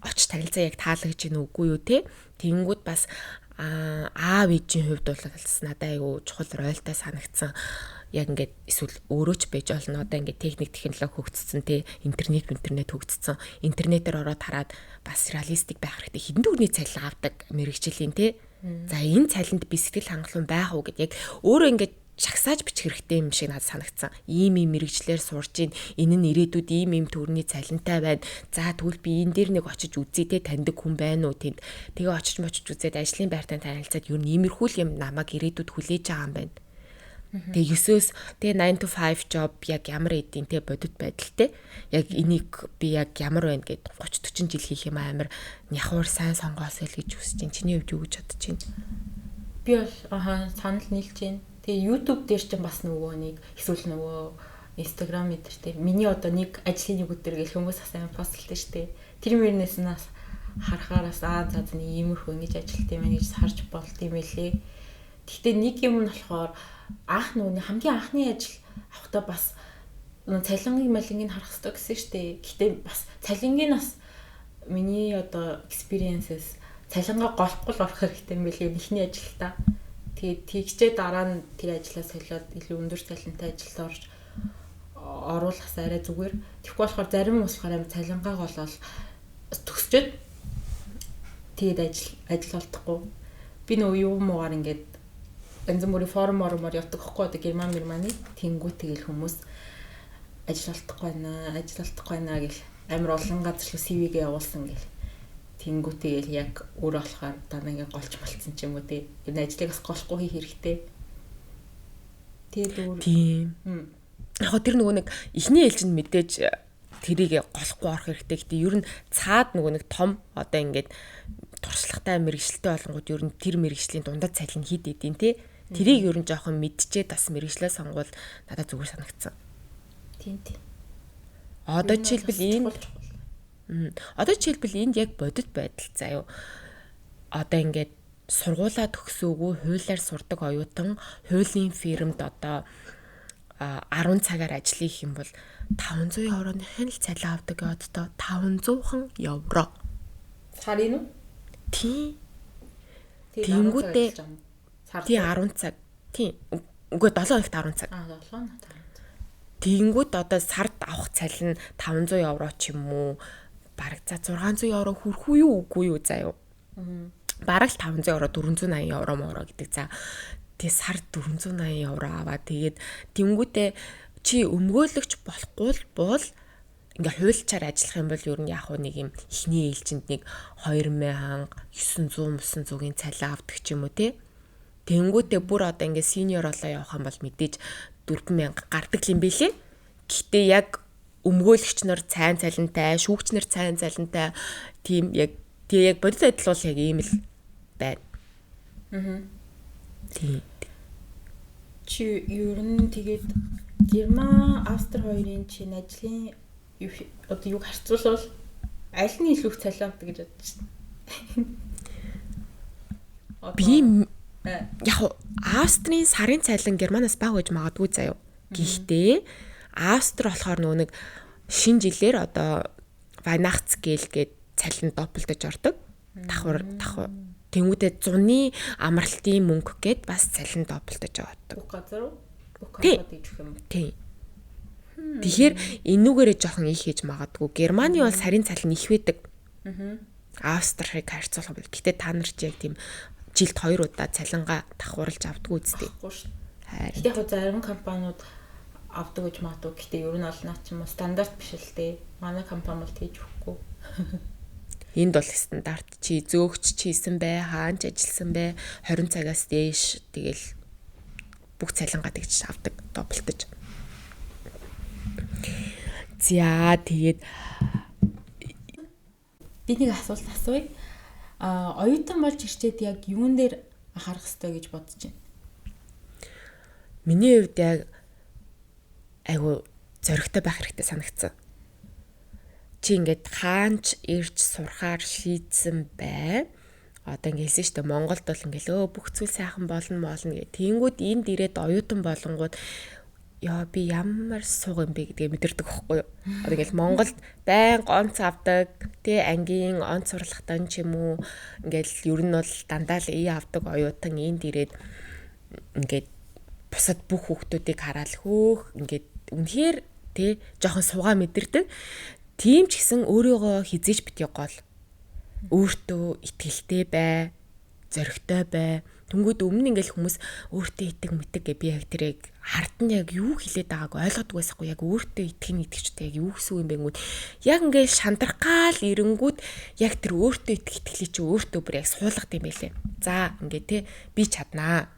оч танилцаа яг таалагдж гин үгүй юу те. Тэнгүүд бас аав ээжийн хувьд бол надад айгу чухал ройлтой санагдсан. Яг ингээд эсвэл өөрөө ч байж болно. Одоо ингээд техник технологи хөгжсөн те. Интернет хөгжсөн. Интернетээр ороод хараад бас реалистик байх хэрэгтэй. Хэдэн дүүрний цалин авдаг мэрэгжлийн те. За энэ цалинд би сэтгэл хангалуун байх уу гэд яг өөрөө ингээд шагсааж бичих хэрэгтэй юм шиг надад санагдсан. Ийм мэрэгчлэр сурж ийн энэ нь ирээдүйд ийм төгрөний цалинтай байна. За тэгвэл би энэ дээр нэг очиж үзье те таньдаг хүн байна уу тэнд. Тэгээ очиж үзээд ажлын байртаа танилцаад юу нэмэрхүү юм намайг ирээдүйд хүлээж байгаа юм байна. Тэгээ 9-өөс тэгээ 9 to 5 job яг ямар эдийн те бодит байдалтай. Яг энийг би яг ямар байна гэд 30 40 жил хийх юм амар няхуур сайн сонгоосоо л гэж хүсэж чинь. Чиний хувьд юу гэж бодож чинь? Би бол санал нийлж чинь. Тэгээ YouTube дээр ч бас нөгөө нэг эсвэл нөгөө Instagram дээр те миний одоо нэг ажлын нэг өдөр гэл хүмүүс асаа постлээ штэ. Тэр мөрнөөс нас харахаараас за нэг иймэрхүү ингэж ажилт юм гэж харж болт юм элэ. Гэхдээ нэг юм нь болохоор нөгөө хамгийн анхны ажил авахдаа бас цалингийн малингийг харах хэрэгтэй гэсэн штэ. Гэхдээ бас цалингийн нас миний одоо experiences цалингаа голохгүй л орох хэрэгтэй юм билээ эхний ажилдаа. Тэгээд тэгчээ дараа нь тэр ажлаа солиод илүү өндөр цалинтай ажилд оруулахсаа арай зүгээр. Тэгэхгүй болохоор зарим хүмүүс болохоор цалингаа голоод төгсчөөд тэгээд ажил олдохгүй. Би нөгөө юу муугаар ингээд янз бүрийн форумор явдаг хгүй одоо германы тэнгүү тэгэл хүмүүс ажил олдохгүй байна гэл амар олон газар руу CV-гээ явуулсан гэл. Тэнгүүтэйгэл яг өөр болохоор даа ингээ голч болцсон ч юм уу те. Энэ ажлыг бас голохгүй хийх хэрэгтэй. Тэгээд өөр. Тийм. Яг тэр нөгөө нэг ихний ээлжинд мэдээж тэрийг голохгүй орох хэрэгтэй. Гэтэ ер нь цаад нөгөө нэг том одоо ингээд туршлагатай мэрэгчлээ болонгууд ер нь тэр мэрэгжлийн дундад цалин хід эдийн те. Тэрийг ер нь жоохон мэдчихээ бас мэрэгчлээ сонгуул надад зүгээр санагдсан. Тийм. Одоо жишээлбэл энд яг бодит байдал заяо. Одоо ингээд сургуулаа төгсөөгүй хуулиар сурдаг оюутан хуулийн фирмд одоо 10 цагаар ажил хийх юм бол 500 евроны хэл цалин авдаг одоо 500 евро. Сарын уу? Тийм. Тэнгүүтээ тий 10 цаг. Тийм. Үгүй 7 хоногт 10 цаг. 7 хоногт. Тэнгүүд одоо сард авах цалин 500 евро ч юм уу бараг за 600 евро хүрэх үү үгүй юу заяа. Бараг л 500 евро 480 евро мороо гэдэг. За тий сард 480 евро аваа. Тэгээд тэнгүүтээ чи өмгөөлөгч болохгүй бол ингээ хуульчаар ажиллах юм бол ер нь яг нэг юм ихний ээлжинд нэг 2000 900-900-ийн цалин авдаг ч юм уу тий. Тэнгүүтээ бүр одоо ингээ синьор олоо явах юм бол мэдээж 4,000 гардаг юм билээ. Гэхдээ яг өмгөөлөгч нар цайн цалинтай, шүүгч нар цайн цалинтай тийм яг бодит байдал бол яг ийм л байна. Тийм. Чи ер нь тэгээд Герман, Австри хоёрын чинь ажлын одоо юг харьцуулбал аль нь илүү их цалин авдаг гэж бодож байна? Би яг Австрийн сарын цалин Германаас бага гэж магадгүй заяа. Гэхдээ Австри болохоор нэг шинэ жилээр одоо Weihnachtsgeld гээд цалин доплдож ордог. Давхар тэнгүүтээ зуны амралтын мөнгө гээд бас цалин доплдож авдаг. Бүх газар уу? Бүх компанид гэж юм. Тийм. Тэгэхээр энүүгээрээ жоохон их хийж магадгүй. Германы бол сарын цалин их байдаг. Австрийг харьцуулах бол. Гэтэ та нар ч яг тийм жилд 2 удаа цалингаа давхарлаж авдаг үстэй. Харин. Яг зарим компаниуд авдаг гэж магадгүй. Гэтэ ер нь бол наа ч юм уу стандарт биш л дээ. Манай компани бол тэгж өгөхгүй. Энд бол стандарт. Чи зөөгч чи хийсэн бай, хаанч ажилласан бай, 20 цагаас дээш тэгэл бүх цалингаа тэгж авдаг, доплтож. За тэгээд би нэг асуулт асууя. Оюутан болж ирчээд яг юун дээр анхаарах хэрэгтэй гэж бодож байна? Миний хувьд яг айгу зоригтой байх хэрэгтэй санагдсан. Чи ингээд хаанч ирж сурахаар шийдсэн бай. Одоо ингээд хэлсэн шүү дээ. Монголд бол ингээд бүх зүйл сайхан болно гэх. Тэнгүүд энд ирээд оюутан болонгууд яа би ямар сууг юм бэ гэдгийг мэдэрдэг байхгүй юу. Одоо ингээд Монголд байн гонц авдаг, тэ ангийн онц сурлагтан ч юм уу ингээд ер нь бол дандаа л авдаг оюутан энд ирээд ингээд бусад бүх хүүхдүүдийг хараал хөөх ингээд үнэхээр тэ жоохон суугаа мэдэрдэг. Тийм ч гэсэн өөрийгөө хизээж битгий гол. Өөртөө итгэлтэй бай, зоригтой бай. Тэнгүүд өмнө ингээл хүмүүс өөртөө итэг мэтэг гэ би яг тэрийг хард нь яг юу хэлээд байгааг ойлгодог байсахгүй яг өөртөө итгэх итгэжтэй яг юу гэсэн юм бэ гэнгүүт яг ингээл шантрахгаал ирэнгүүд яг тэр өөртөө итгэлээ чи өөртөө бүр яг суулгад юм байлээ. За ингээ те би чаднаа.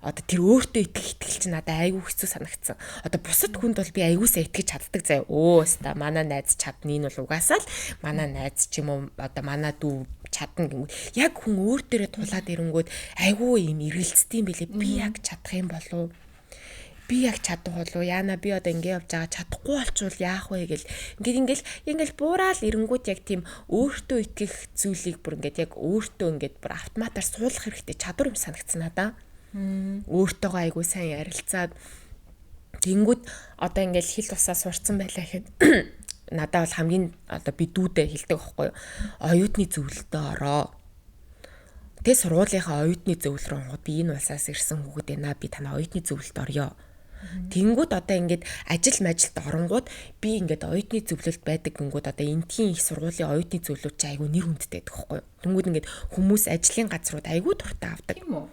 Одоо тэр өөртөө итгэл чи надад айгүй хэцүү санагдсан. Одоо бусад хүнд бол би айгуусаа итгэж чаддаг заяа. Өөста манай найз чадна энэ бол угаасаа л манай найз ч юм уу одоо манай дүү чадна гэнгүүт яг хүн өөр дээрээ тулаад ирэнгүүт айгүй юм эргэлздэг юм билээ. Би яг чадах юм болов? Би яг чадах болов? Яана би одоо ингэ явж байгаа чадахгүй болчвол яах вэ гэл. Ингээл буураад ирэнгүүт яг тийм өөртөө итгэх зүйлийг бүр ингээд яг өөртөө ингээд бүр автоматар суулгах хэрэгтэй чадвар юм санагдсан надаа. Өөртөөгөө айгуу сайн ярилцаад тэнгүүд одоо ингээл хил тусаа сурцсан байлаа гэхэд надад бол хамгийн одоо би дүүдээ хэлдэг байхгүй юу. Оюутны зөвлөлтөд ороо. Тэгээ сургуулийнхаа оюутны зөвлөл рүү онгод би энэ улсаас ирсэн хүүхэд байна. Би танаа оюутны зөвлөлтөд орё. Тэнгүүд одоо ингээд ажилд оронгууд би ингээд оюутны зөвлөлт байдаг гингүүд одоо энтхийн их сургуулийн оюутны зөвлөлт чи айгуу нэр хүндтэй байдаг байхгүй юу. Тэнгүүд ингээд хүмүүс ажлын газрууд айгуу дуртай авдаг. Тийм үү?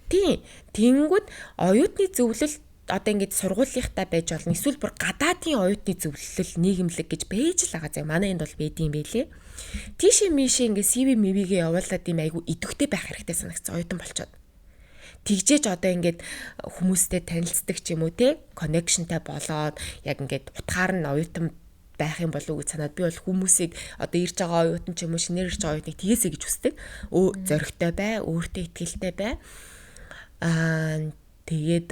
Тийм. Тэнгүүд оюутны зөвлөл одоо ингэж сургуулийнхтай байж болно. Эсвэл бүр гадаадын оюутны зөвлөл нийгэмлэг гэж байж л байгаа зэ. Манай энд бол байдсан байлээ. Тийшээ мишээ ингэ CV мэвигээ явуулаад юм айгу идэвхтэй байх хэрэгтэй санагцсан оюутан болчоод. Тэгжээж одоо ингэж хүмүүстэй танилцдаг ч юм уу те коннекшнтай болоод яг ингэж утгаар нь оюутан байх юм болов уу гэж санаад би бол хүмүүсийг одоо ирж байгаа оюутан ч юм уу шинээр ирж байгаа оюутныг тгээсэй гэж хүсдэг. Зоригтой бай, өөртөө итгэлтэй бай. Тэгээд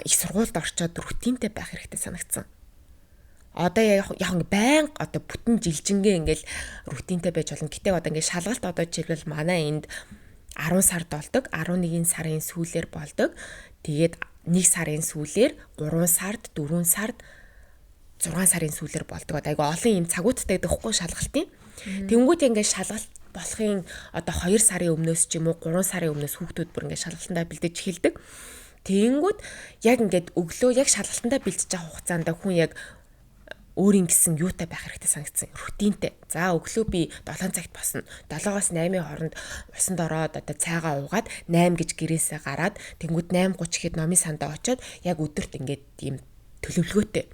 их сургуульд орчоод рутинтэй байх хэрэгтэй санагдсан. Одоо яг байн одоо бүтэн жилжингээ ингээл рутинтэй байж болно. Гэтэ одоо ингээл шалгалт одоо жишээлбэл манай энд 10 сард болдог, 11 сарын сүүлээр болдог. Тэгээд 1 сарын сүүлээр, 3 сард, 4 сард, 6 сарын сүүлээр болдог. Айгу олон юм цагуудтай байхгүй шалгалтын. Тэнгүүд ингээл шалгалт болохын одоо 2 сарын өмнөөс ч юм уу 3 сарын өмнөөс хүүхдүүд бүр ингээд шалгалтандаа бэлдэж эхэлдэг. Тэнгүүд яг ингээд өглөө яг шалгалтандаа бэлдэж байгаа хугацаанд хүн яг өөрийн гэсэн юутай байх хэрэгтэй санагдсан. Рутинтэй. За өглөө би 7 цагт босно. 7-оос 8-ийн хооронд усанд ороод одоо цайгаа уугаад 8 гэж гэрээсээ гараад тэнгүүд 8:30 гэхэд номын сандаа очиод яг өдөрт ингээд ийм төлөвлөгөөтэй.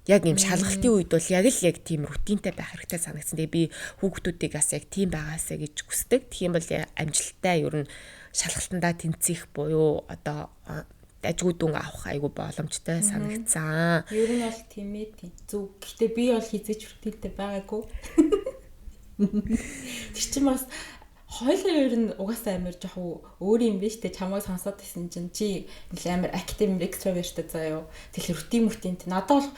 Яг ийм шалгалтын үед бол яг тийм рутинтай байх хэрэгтэй санагдсан. Тэгээ би хүүхдүүдийг бас яг тийм байгаасаа гэж хүсдэг. Тийм бол амжилттай ер нь шалгалтандаа тэнцэх буюу одоо дажгүй дүн авах айгүй боломжтой санагдсан. Ер нь бол тийм ээ тийм. Зүг. Гэхдээ би бол хизээч хүртэлтэй байгаагүй. Тэр чинь бас хоёлоо ер нь угаасаа амар жоохон өөр юм биш үү? Чамайг сонсоод байсан чинь чи амар active extrovert заяа. Тэгэхээр рутинт надад бол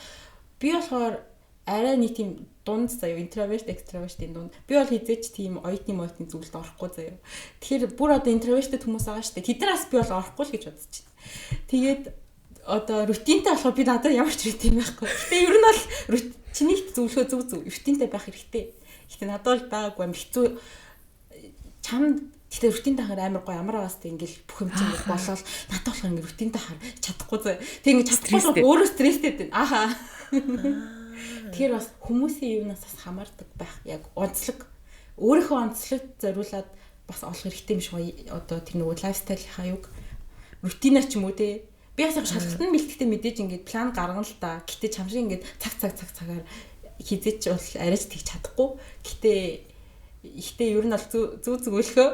би болохоор арай нэг тийм дунд заяа introvert extrovert-ийн дунд. Би бол хизээч тийм оюутны зүйлд орохгүй заяа. Тэгэхээр бүр одоо introverted хүмүүс байгаа шүү дээ. Тэднээс би бол орохгүй л гэж бодож байна. Тэгээд одоо рутинтай болохоор би надад ямар ч рутин байхгүй. Гэтэ ер нь бол чинийх зөвлөхөө зөв рутинтай байх хэрэгтэй. Гэтэ надад бол байгаагүй юм хэцүү чам гэтэ рутинтай хахаар амар гоё амар байгаас тэг ингээл бүх юм чинь болол надад болохоор ингээ рутинтай хахаар чадахгүй зэ. Тэг ингээ чадахгүй өөрөө стресстэй байна. Ааха. Тэгэхээр бас хүмүүсийн юунаас бас хамаардаг байх. Яг онцлог өөрийнхөө онцлогт зориулаад бас олох хэрэгтэй юм шиг одоо тэр нөгөө лайфстайлынхаа юг рутинаа ч юм уу те. Би бас шалгалтын бэлтгэхдээ мэдээж ингээд план гаргана л да. Гэтэ чам шиг ингээд цагаар хизээч бол арайч тэг чадахгүй. Гэтэ ер нь бол зүг зөвлөхөө.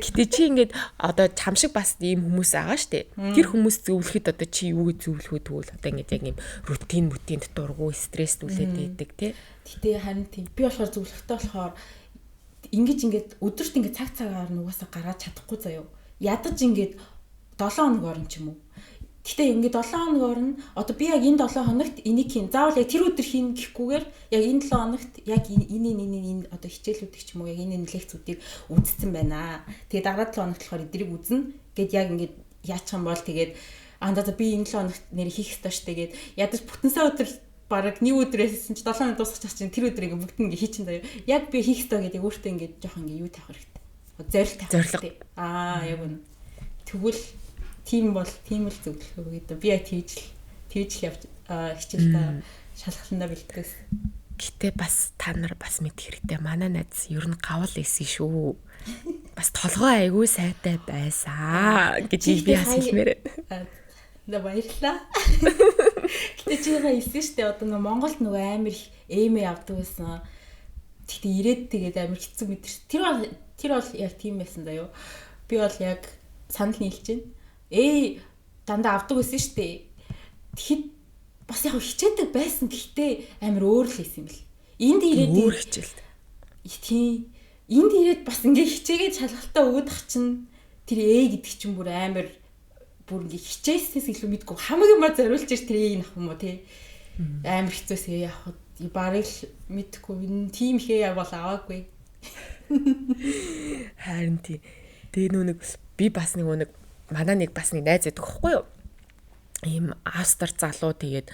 Гэтэ чи ингээд одоо чам шиг бас ийм хүмүүс байгаа штэ. Тэр хүмүүс зөвлөхөд одоо чи юу гэж зөвлөхөө тэгвэл одоо ингээд яг ийм рутинд дургу стресс үлээд идэг те. Гэтэ харин тийм. Би болохоор зөвлөхтэй болохоор ингээд өдөрт ингээд цагаар нугасаа гаргаж чадахгүй заяа. Ядаж ингээд 7 хоног орно ч юм уу. Гэтэ ингээд 7 хоног орно. Одоо би яг энэ 7 хоногт энийг хийн. Заавал яг тэр өдөр хийн гэхгүйгээр яг энэ 7 хоногт яг энэ одоо хичээлүүдийг ч юм уу яг энэ лекцүүдийг үзсэн байна. Тэгээд дараа 7 хоногт болохоор эдрийг үзнэ. Гэт яг ингээд яачих юм бол тэгээд андаа би энэ 7 хоногт нэр хийх ёстой ш. Тэгээд ядаж бүтэнсээ өдөр бараг нэг өдрөөссөн чи 7 хоног дуусчих чинь тэр өдөр ингээд бүгд ингээд хийчин заяа. Яг би хийх ёстой гэдэг өөртөө ингээд жоох ингээд юу тавих хэрэгтэй. Зорилт тавих хэрэгтэй. Яг үнэ. Тэгвэл тийм л зөвлөхөө гэдэг. Би яг тэгж явж хичээлдээ шалгалтандаа бэлтгэс. Гэтэ бас та нар бас мэд хэрэгтэй. Манай найз ер нь гавал эсэн шүү. Бас толгой айгүй сайтай байсан гэж би бас хэлмээр. Баярлалаа. Гэтэ чи яа хэлсэн штэ одоо нөгөө Монголд нөгөө амар их эймээ авдаг байсан. Гэтэ ирээд тэгээд амар хэцүү мэдэрч. Тэр бол яг тийм байсан даа юу. Би бол яг санал нийлж байна. Дандаа авдаг байсан штэ. Тэгэхэд бас яг хичээдэг байсан гэхдээ амар өөр л байсан юм бэл. Энд ирээд өөр хичээлт. Тийм. Энд ирээд бас ингээ хичээгээд шалгалтаа өгöd ах чинь тэр гэдэг чинь бүр амар бүр ингээ хичээснээс илүү мэдгүй хамгийн маа зориулж ир тэр нах юм уу те. Амар хэцүүсээ явах барыг л мэдгүй энэ тийм ихээ бол аваагүй. Харин тий. Тэгээ нүг би бас нэг манай нэг бас нэг найз байдаг байхгүй юу? Ийм Австри залуу тэгээд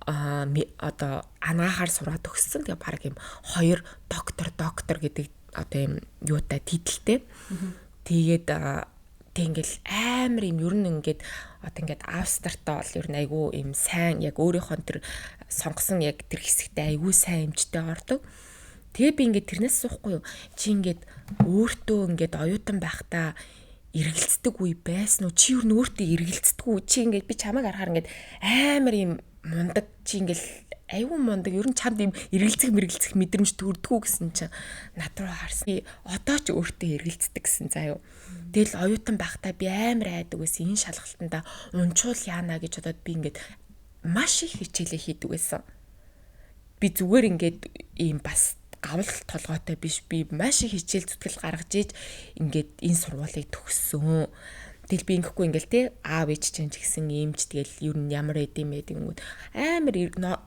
одоо анаахаар сураад өгсөн. Тэгээ баг ийм 2 доктор гэдэг одоо ийм юутай титэлтэй. Тэгээд тэг ингээл амар юм ер нь ингээд одоо ингээд Австртаа бол ер нь айгүй юм сайн яг өөрийнхөө тэр сонгосон яг тэр хэсэгтээ айгүй сайн эмчтэй ордог. Тэгээ би ингээд тэрнээс суухгүй юу? Чи ингээд өөртөө ингээд оюутан байхдаа эргэлцдэг үе байсан уу? Чи юу н өөртөө эргэлцдэг үү? Чи ингээд би чамайг харахаар ингээд амар юм мундаг чи ингээд айгүй мундаг ер нь чамд юм эргэлцэх мэдрэмж төрдгүү гэсэн чинь над руу харсан. Одоо ч өөртөө эргэлцдэг гэсэн заа юу. Тэгэл оюутан байхдаа би амар айдаг байсан. Энэ шалгалтанда унчуул яана гэж бодоод би ингээд маш их хичээлээ хийдэг байсан. Би зүгээр ингээд ийм бас гавл толгойтой биш би маш их хичээл зүтгэл гаргаж ийж ингээд энэ сургуулийг төгссөн. Тэгэл би ингэхгүй ингээл те аав ээж чинь ч гэсэн юмч тэгэл ер нь ямар эдэм гэдэг амар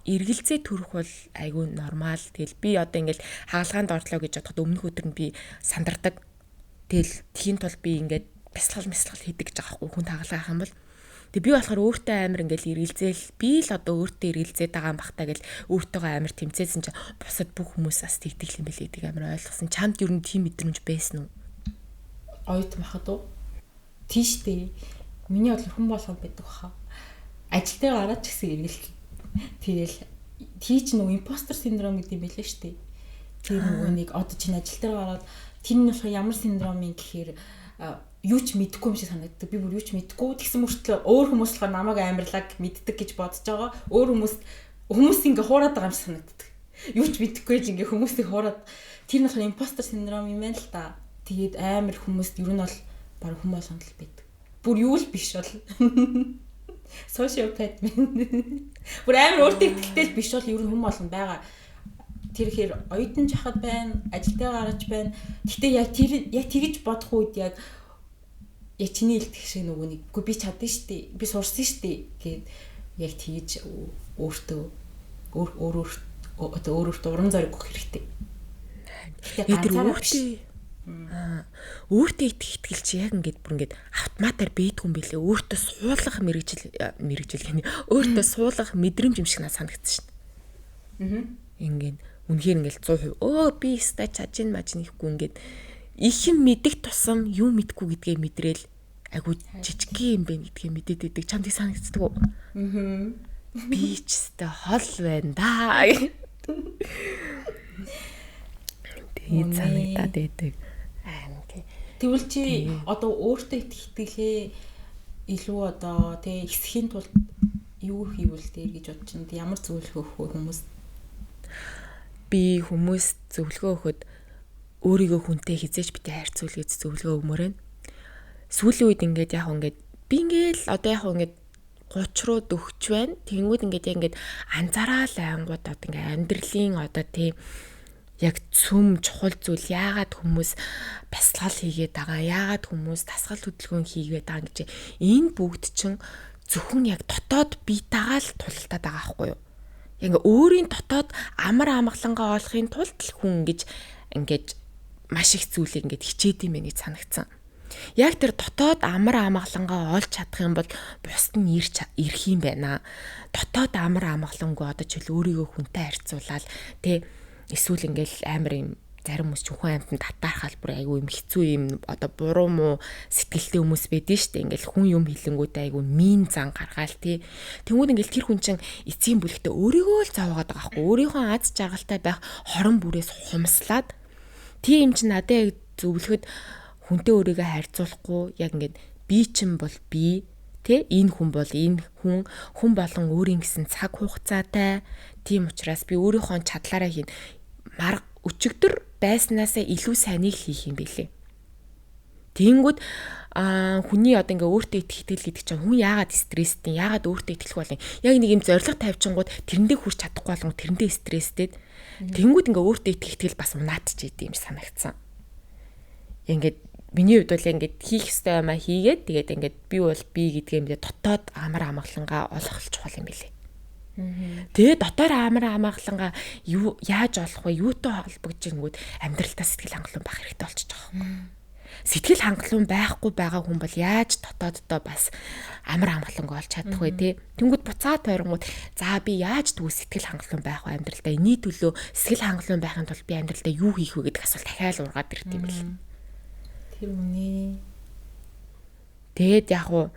эргэлзээ төрөх бол айгүй нормал. Тэгэл би одоо ингээл хаалгаанд ордлоо гэж бодоход өмнөх өдөр нь би сандардаг. Тэгэл тхийн тул би ингээд бясалгал хийдэг гэж байгаа хгүй хүн тагалгаа ах юм бол. Тэг би болохоор өөртөө амар ингээл эргэлзээл би л одоо өөртөө эргэлзээд байгаа юм бахтаа гэл өөртөөгөө амар тэмцээсэн чинь бусад бүх хүмүүс бас тэгдэг юм билээ гэдэг амар ойлгосон. Чамд ер нь тийм мэдрэмж байсан уу? Оюутан байхад уу? Тийштэй. Миний бодлоор хүн болгоод байдаг хаа. Ажилтаа гараад ч гэсэн эргэлт. Тэгэл тийч нөгөө импостер синдром гэдэг юм байлээ шүү дээ. Тэр нөгөө нэг одоо чинь ажилтаа гараад тэр нь болохоор ямар синдром юм гэхээр юу ч мэдэхгүй юм шиг санагддаг. Би бүр юу ч мэдэхгүй. Тэгсэн мөртлөө өөр хүмүүс болохоор намайг амарлаг мэддэг гэж бодож байгаа. Өөр хүмүүс ингээ хуураад байгаа юм шиг санагддаг. Юу ч мэдэхгүй ч ингээ хүмүүсийг хуураад тэр нь болохоор импостер синдром юм байна л та. Тэгээд амар хүмүүст ер нь бол баг хүн болгонд л байдаг. Бүр юу л биш бол. Sociopath минь. Бүр амар өөртөө ихтэй биш бол ер нь хүн болгонд байгаа. Тэр ихэр оюутан жахад байна, ажилдаа гарч байна. Гэтэ яг тэгж бодох үед яг чиний хэлдэг шиг нөгөө нэг үгүй би чадсан штий, би сурсан штий гэд яг тэгж өөртөө урам зориг өгөх хэрэгтэй. Өөртөө итгэл чи яг ингээд бүр ингээд автоматар бийдгүй юм билээ. Өөртөө суулгах мэрэгжил гэнэ. Өөртөө суулгах мэдрэмж юм шиг надад санагдсан шин. Ингээд үнэхээр ингээд 100% би стач чадж маж нэхгүй ингээд их юм мэдэх тусам юу мэдгүй гэдгээ мэдрээл айгу жижиг юм бэ гэдгээ мэдээд идэг. Чамд санагддаг уу? Би ч өстой хол байна да. Тэгээд санагдаад идэг. Тэгвэл чи одоо өөртөө итгэлээ илүү одоо тэг эсхийн тулд юу хийвэл дээ гэж бодож байна. Ямар зөвлөгөө өгөх вэ хүмүүс? Би хүмүүс зөвлөгөө өгөхөд өөрийгөө хүнтэй хизээч битээ харьцуул гэж зөвлөгөө өгмөр байна. Сүүлийн үед ингээд яг ингээд би ингээд одоо яг ингээд 30 руу дөхч байна. Тэнгүүд ингээд яг ингээд анзаараал ангууд одоо ингээд амьдралын одоо тийм яг цөм чухал зүйл яагаад хүмүүс бясалгал хийгээд байгаа, яагаад хүмүүс дасгал хөдөлгөөн хийгээд байгаа гэж энэ бүгд чинь зөвхөн яг дотоод биетаагаа л тултаад байгаа байхгүй юу? Яг ингээ өөрийн дотоод амар амгалангаа олохын тулд л хүн ингэж маш их зүйлийг ингэж хичээд юм байна гэж санагдсан. Яг тэр дотоод амар амгалангаа олж чадах юм бол бусд нь ирэх юм байна. Дотоод амар амгалангүй одоо ч өөрийгөө хүнтэй харьцуулаад тэ эсвэл ингээл амар юм зарим хүмүүс чухал амьтанд татаархал бүр айгүй юм хэцүү юм одоо буруу муу сэтгэлтэй хүмүүс байдэн штэ ингээл хүн юм хилэнгүүтэй айгүй мин зан гаргаал тий. Тэнгүүд ингээл тэр хүн чинь эцгийн бүлэгтээ өөрийгөө л зовоогоод байгаа байхгүй. Өөрийнхөө аз жаргалтай байх хорон бүрээс хумслаад тий юм чинь надад зөвлөхөд хүнтэй өөрийгөө харьцуулахгүй яг ингээд би чинь бол би тий энэ хүн бол энэ хүн болон өөрийн гэсэн цаг хугацаатай. Тийм учраас би өөрийнхөө чадлаараа хийн марга өчигдөр байснаасаа илүү сайныг хийх юм бэлээ. Тэнгүүд хүний одоо ингээ өөртөө итгэл гэдэг чинь хүн яагаад стресстэй, яагаад өөртөө итгэх бол яг нэг юм зориг тавьчингууд тэрэндээ хүрч чадахгүй болгон тэрэндээ стресстэй. Тэнгүүд ингээ өөртөө итгэл бас унаатч идэм санагдсан. Ингээд миний хувьд бол ингээд хийх ёстой юмаа хийгээд тэгээд ингээд би бол би гэдгээ юм дотоод амар амгалангаа олох чухал юм бэлээ. Тэгээ дотоор амар амгалангаа юу яаж олох вэ? Юутай холбогдож ирэнгүүт амьдралтаа сэтгэл хангалуун байх хэрэгтэй болчихж байгаа юм. Сэтгэл хангалуун байхгүй байгаа хүн бол яаж дотооддоо бас амар амгалангаа олж чадах вэ те? Тэнгүүд буцаад тойронгууд за би яаж тэгвэл сэтгэл хангалуун байх вэ амьдралдаа? Эний төлөө сэтгэл хангалуун байхын тулд би амьдралдаа юу хийх вэ гэдэг асуулт дахиад ургаад ирд юм бэл. Тэр үнэ. Тэгээд яг уу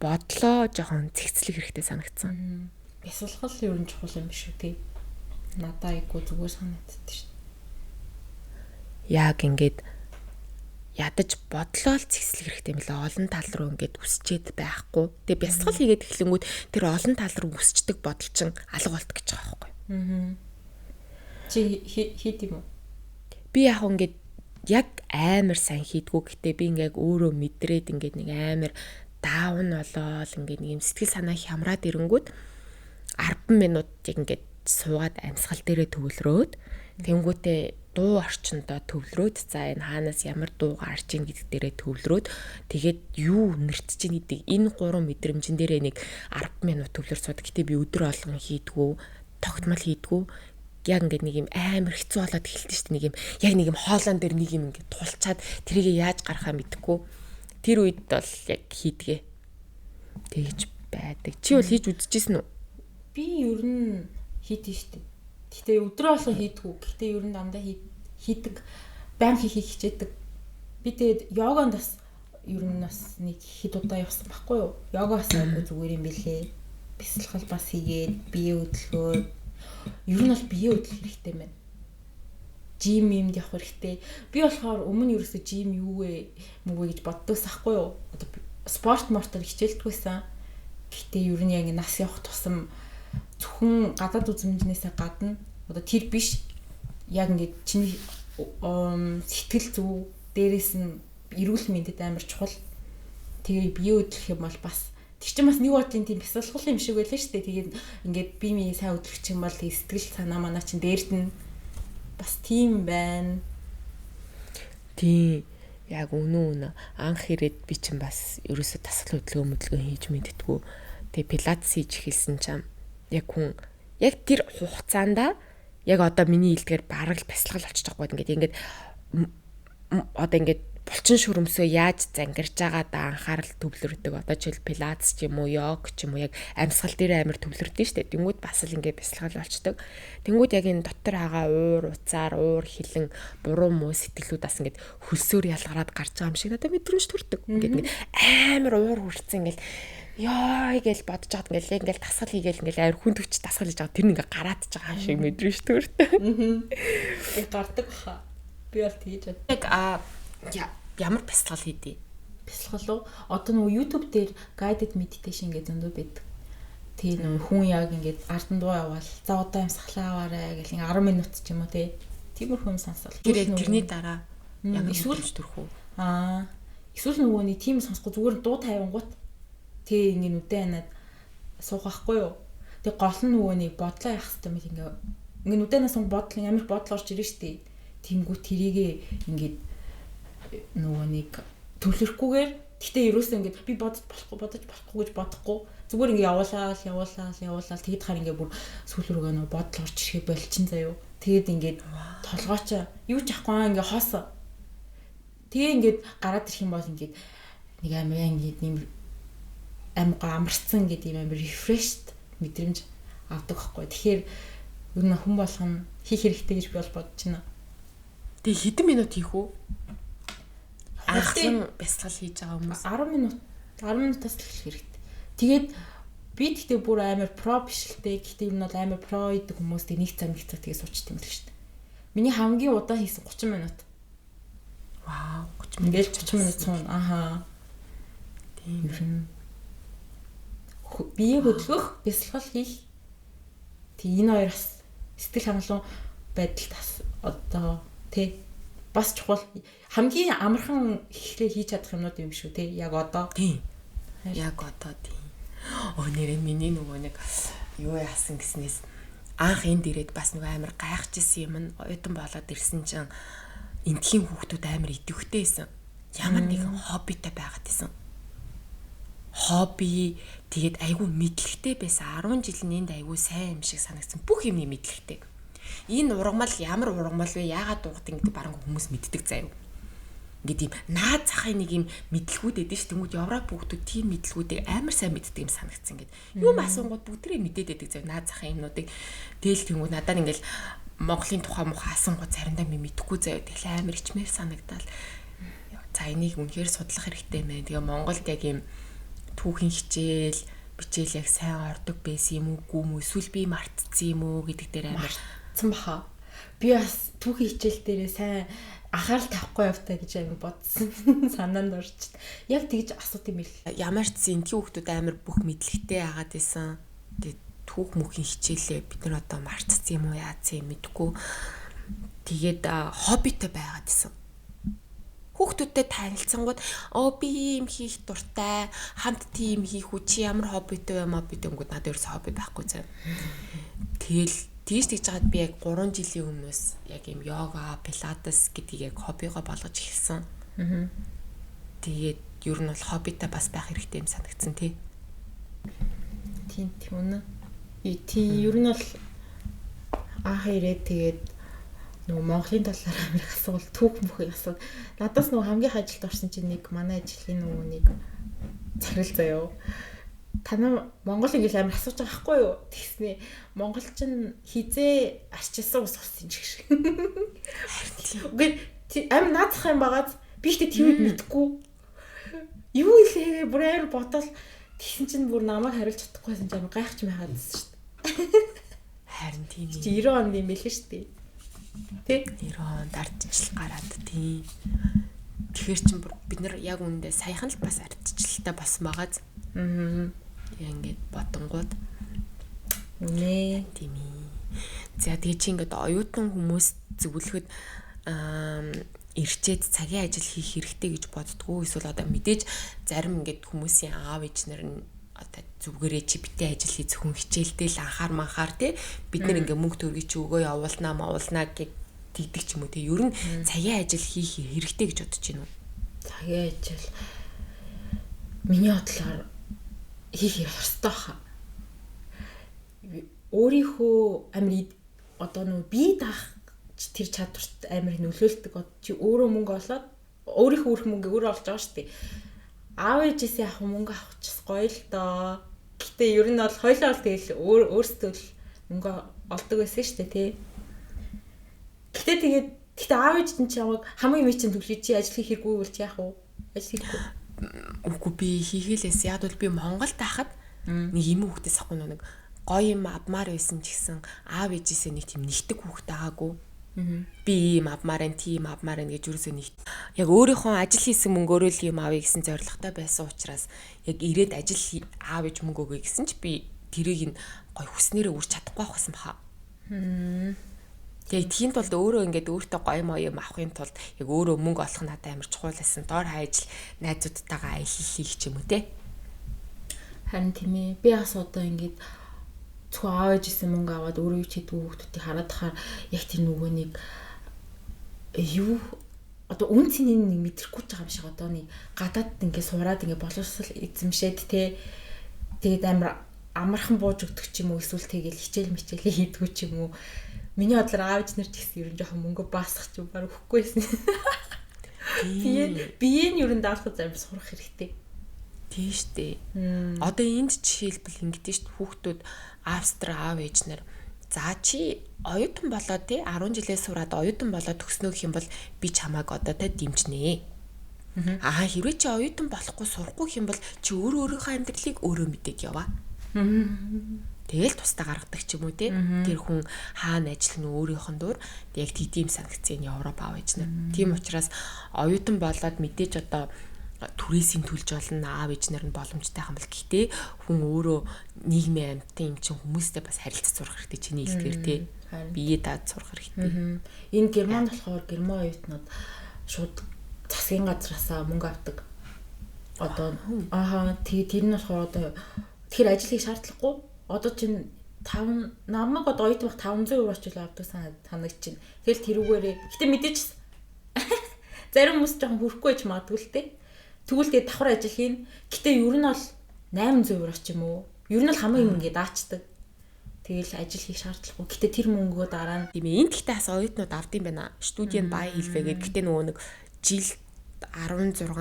бодлоо жоохон цэгцлэх хэрэгтэй санагдсан. Бясалгал ер нь чухал юм биш үү тий. Надаа айгу зүгээр санагддаг шүү. Яг ингээд ядаж бодлоо л цэгцлэх хэрэгтэй юм лээ. Олон тал руу ингээд үсчээд байхгүй. Тэгээ бясалгал хийгээд эхлэнгүүд тэр олон тал руу үсчдэг бодол чинь алга болт гэж байгаа байхгүй. Чи хийд юм уу? Би яг ингээд яг амар сайн хийдгүү гэхдээ би ингээд өөрөө мэдрээд ингээд нэг амар даун болоод ингээд нэг юм сэтгэл санаа хямраад ирэнгүүд 10 минут яг ингээд суугаад амьсгал дээрээ төвлөрөөд тэнгүүтээ дуу орчиндоо төвлөрөөд за энэ хаанаас ямар дуу гарч ийн гэдэг дээрээ төвлөрөөд тэгээд юу нэртэж ийн гэдэг энэ гурван мэдрэмжин дээрээ нэг 10 минут төвлөр сууд. Гэтэ би өдөр болгон хийдгүү, тогтмол хийдгүү. Яг ингээд нэг юм амар хэцүү болоод эхэлсэн шүү дээ. Нэг юм яг нэг юм хоолон дээр нэг юм ингээд тулчаад тэрийг яаж гарахаа мэдэхгүй. Тэр үед бол яг хийдгээ. Тэгж байдаг. Чи бол хийж үзчихсэн үү? Би ер нь хийдэж штеп. Гэтэ өдрөө болгон хийдгүү. Гэтэ ер нь дандаа хийдэг. Баян хийх хичээдэг. Би тэгээд йоганд бас ер нь бас нэг хэд удаа явсан байхгүй юу? Йогаас айгүй зүгээр юм бэлээ. Бясалгал бас хийгээд бие хөдөлгөөн. Ер нь бол бие хөдлөх хэрэгтэй байна. Жим юмд явах хэрэгтэй. Би болохоор өмнө ерөөсөө жим юу вэ гэж боддогс ахгүй юу? Одоо спорт мортор хичээлдэггүйсэн. Гэтэ ер нь яг нас явах тусам зөвхөн гадаад үзмжнээсээ гадна одоо тэр биш яг ингээд чиний сэтгэл зүй дээрээс нь эрүүл мэндэд амар чухал. Тэгээ бие хөдлөх юм бол бас тэг чинь бас нэг бодлын тийм бясалгал юм шиг байлаа шүү дээ. Тэгээд ингээд бие мие сайн хөдлөх чинь бол сэтгэл санаа манаа чинь дээрт нь бас тийм байна. Тийм яг үнэн анх ирээд би чинь бас ерөөсө дасгал хөдөлгөөн хийж мэдтгүү. Тэгээ пилатес хийж эхэлсэн чинь яг хүн яг тэр хугацаанд яг одоо миний хэлдгээр бараг л бясалгал болчих жоохгүй ингээд одоо ингээд булчин шүрмсөө яаж зангирж байгаадаа анхаарал төвлөрдөг. Одоо жишээл пилатес ч юм уу, йог ч юм уу яг амьсгал дээр амар төвлөрдөг шүү дээ. Тэнгүүд бас л ингээд бясалгал болчдөг. Тэнгүүд яг энэ дотор хагаа уур уцаар, уур хилэн, буруу муу сэтгэлүүд бас ингээд хөлсөөр ялгараад гарч байгаа юм шиг надад мэдрэмж төрдөг. Ингээд амар уур хүрцэн ингээд яа гэж бодож байгаад ингээл яг ингээл тасгал хийгээл ингээл амар хүн төвч тасгал хийж байгаа тэр ингээ гараад ч байгаа шиг мэдрэж төртэй. Яг гардаг баха. Би бол тэгж бод. Яг ямар бясалгал хийдий? Бясалгал уу? Одоо нөгөө YouTube дээр guided meditation гэдэг зөндөө байдаг. Тэгээ нөгөө хүн яг ингээд ардан дуу яваал за одоо амьсгалаа аваарай гэл 10 минут ч юм уу тиймэрхүү юм сонсол. Тэрний дараа ямар мэдрэмж төрөх үү? Эсвэл нөгөө нэг тийм сонсохгүй зүгээр дуу тавингууд тэгээ ингээд нүдэн ханаад суух байхгүй юу? Тэг гол нь нөгөө нэг бодлоо явах хэрэгтэй юм ингээд нүдэнээс сунг бодол амар бодол орж ирж штий. Тэнгүү тэрийгээ ингээд нөгөө нэг төвлөрөхгүйгээр гэхдээ ерөөсөө ингээд би бодож болохгүй гэж бодохгүй зүгээр ингээд явуулаа тэгэд хаар ингээд бүр сүүл рүүгээ нөгөө бодол орж ирэхэ болчин заяо тэгэд ингээд толгойч юу ч ахгүй ингээд хоос тэгээ ингээд гараад ирэх юм бол ингээд нэг амар ингээд нэм амгаа амарцсан гэдэг юм амар рефрешд мэдрэмж авдаг байхгүй тэгэхээр ер нь хүн болгоно хийх хэрэгтэй гэж би бол бодож байна. Тэгээ хэдэн минут хийх үү? Анхсан бясалгал хийж байгаа хүмүүс 10 минутаас л эхлэх хэрэгтэй. Тэгээд би тэгтээ бүр амар про биш л дээ. Гэхдээ энэ бол амар про идэг хүмүүс тэг нэг цаг тэгээ суучт юм л шүү дээ. Миний хамгийн удаан хийсэн 30 минут. Вау, 30 минут. 30 минут цун. Ахаа. Тийм. Бие хөдлөх, бясалгал хийх. Тэг энэ хоёр бас сэтгэл хангалуун байдалд одоо тий бас чухал хамгийн амархан ихлэ хийж чадах юмнууд юм шүү те яг одоо тийм яг одоо тийм нэрээ миний нөгөө нэг юу яасан гэснээс анх энд ирээд бас нөгөө амар гайхажсэн юм нь оюутан болоод ирсэн чинь энтхийн хүүхдүүд амар идэвхтэйсэн ямар нэгэн хоббитай байгаад байсан хобби тэгээд айгүй мэдлэгтэй байсан 10 жил нэнд айгүй сайн юм шиг санагдсан бүх юмний мэдлэгтэй энэ ургамал ямар ургамал вэ? Яагаад дуугдیں۔ Гэдэг баран хүмүүс мэддэг заяа. Ингээд юм наад захын нэг юм мэдлгүүд эдэн ш тэнгууд Европ бүгдүүд тийм мэдлгүүдийг амар сайн мэддэг юм санагдсан ингээд. Юм асуунгууд бүгдээ мэдээд байдаг заяа наад захын юмнуудыг. Тэгэл тэнгууд надад ингээд Монголын тухай муха асуунгууд заримдаа мэдэхгүй заяа. Тэгэл амар ичмээр санагдал. За энийг үнэхээр судлах хэрэгтэй юм байна. Тэгээ Монголд яг юм түүхийн хичээл, бичээл яг сайн ордог байсан юм уу? Эсвэл би мартцсан юм уу гэдэг дээр амар баха. Би бас түүхийн хичээл дээрээ сайн анхаарал тавихгүй явтаа гэж амар бодсон. Санаанд орчт. Яг тэгж асууд юм ил. Ямар ч зинтгийн хүүхдүүд амар бүх мэдлэгтэй агаад байсан. Тэгээд түүх мөхийн хичээлээ бид нар одоо мартцсан юм уу яац юм мэдгүй. Тэгээд хоббитой байгаад байсан. Хүүхдүүдтэй танилцсангууд би юм хийх дуртай, хамт тийм хийх үү чи ямар хоббитой юм аа бидэнгүүд надад ерөөсөө хобби байхгүй заа. Тэгэл тийш тэгж жагаад би яг 3 жилийн өмнөөс яг юм йога, пилатес гэдгийг яг хоббигоо болгож эхэлсэн. Тэгээд ер нь бол хоббитай бас байх хэрэгтэй юм санагдсан тий. Тийм үнэ. Ер нь бол анх ирээд тэгээд нөгөө Монголын талаар амир асуул түүх мөхийг асуу. Надаас нөгөө хамгийн ажилд орсон чинь нэг манай ажлын нөгөө нэг захирал заяо. Танаа Монгол ингээл амир асууж байгаа байхгүй юу? Тэгснэ монголчин хизээ арчилсан ус орсон ч гэх шиг. Үгүй амир наацах юм багаз би ихтэй тиймд мэдгүй. Юу илээ бүр амир бодол тэгсэн чинь бүр намайг хариулж чадахгүйсэн чинь амир гайхаж байгаад байсан шүү дээ. Харин тийм 90 он юм билээ шүү дээ. Тэ 90 онд ардчил гараад тий. Тэгэхээр чин бид нар яг үүндээ саяхан л бас ардчилтай болсон байгааз. Яа ингээд бодонгууд үнэ тийм ээ. За тэгээ чи ингээд оюутан хүмүүс зөвлөхөд ирчээд цагийн ажил хийх хэрэгтэй гэж боддгоо эсвэл одоо мэдээж зарим ингээд хүмүүсийн аав ээж нар нь одоо зүгээрээ чи битээ ажил хий зөвхөн хичээлдээ л анхаар тий бид нар ингээ мөнгө төгрөг чи өгөө явуулнаа гэж тэгдэг ч юм уу тий ер нь цагийн ажил хийх хэрэгтэй гэж бодож байна уу? Цагийн ажил миний бодлоор хийх ёстой хаа. Өөрийнхөө амир одоо нөө бие даах тэр чадварт амир нөлөөлдөг. Чи өөрөө мөнгө олоод өөрийнхөө өрх мөнгө өөрөө олж байгаа шүү дээ. Аав ээжээс яг мөнгө авах ч гоё л доо. Гэтэ ер нь бол хоёлоо бол тэгэл өөрсдөө л мөнгө олдог байсан шүү дээ тий. Гэтэ аав ээж нь ч яваг хамгийн мэд чинь төлөж чи ажил хийх хэрэггүй бол чи яах вэ? Ажил хийхгүй. Үгүй би хийхээлээс яг бол би Монголд байхад нэг юм хүүхдээс ахгүй нэг гоё юм авмаар байсан ч гэсэн аав ээжээсээ нэг тийм нэгтэг хүүхд байгаагүй. Би юм авмаар гэж юусоо нэг яг өөрийнхөө ажил хийсэн мөнгөөрөө л юм авъя гэсэн зорилготой байсан учраас яг ирээд ажил аав ээж мөнгө өгье гэсэн ч би тэрийг нь гоё хүснээрээ үрж чадахгүй байсан баха. Тэгээ тийм тулд өөрөө ингээд өөртөө гоё юм авахын тулд яг өөрөө мөнгө олох надад амар чухал байсан. Доор хаяж найзуудтайгаа аялал хийх ч юм уу те. Харин тийм ээ. Би бас одоо ингээд зөвхөн аав ээжсэн мөнгө аваад өөрөө юу ч хийдгүй хүүхдүүдийг хараад тахаар яг тэр нөгөө нэг юу одоо үн цэнийг нэг мэдрэхгүй ч байгаа юм шиг одоо нэг гадаад ингээд сураад ингээд боловсрол эзэмшээд те тэгээд амар амархан бууж өгдөг ч юм уу эсвэл тэгэл хичээл мичээлээ хийдгүү ч юм уу. Миний бодлоор аав ээж нар ч гэсэн ер нь жоохон мөнгө баасах ч юм баг өгөхгүйсэн. Бие нь ер нь даалгаж амар сурах хэрэгтэй. Тийм штэ. Одоо энд жишээлбэл ингэдэж штэ хүүхдүүд Австри аав ээж нар за чи оюутан болоод тий 10 жилээс сураад оюутан болоод төгснөө гэх юм бол би чамайг одоо та дэмжнэ. Хэрвээ чи оюутан болохгүй сурахгүй гэх юм бол чи өөрийнхөө амьдралыг өөрөө мэдээг яваа. Тэгэл тусдаа гаргадаг ч юм уу тий. Тэр хүн хаана ажиллана өөрийнх нь дур яг тийм санкцийн Европ аав ээж нар. Тийм учраас оюутан болоод мэдээж одоо түрээсийн төлж болно аав ээж нар нь боломжтой юм бол гэхдээ хүн өөрөө нийгмийн амьтан юм чинь хүмүүстэй бас харилцаж сурах хэрэгтэй чиний хэлдгээр тий бие даад сурах хэрэгтэй. Энэ Германд болохоор герман оюутнууд шууд засгийн газраасаа мөнгө авдаг. Одоо тэр нь болохоор одоо тэр ажил хийх шаардлагагүй. Одоо чинь 5 намайг одоо оюутан байх 500 евро ч л авдаг санагч чинь. Тэгэл тэрүүгээрээ гэтээ мэдээж зарим хүмүүс жоохон хүрхгүй ч магадгүй л тий. Тэгвэл тэгээ давхар ажил хийн. Гэтэ ер нь бол 800 евро ч юм уу. Ер нь л хамгийн юм ингээд даачдаг. Тэгэл ажил хийх шаардлагагүй. Гэтэ тэр мөнгөө дараа нь тийм ээ. Энд гэхдээ бас оюутнууд авдсан байна. Студент бай хэлвэгээд гэтэ нөгөө нэг жил 16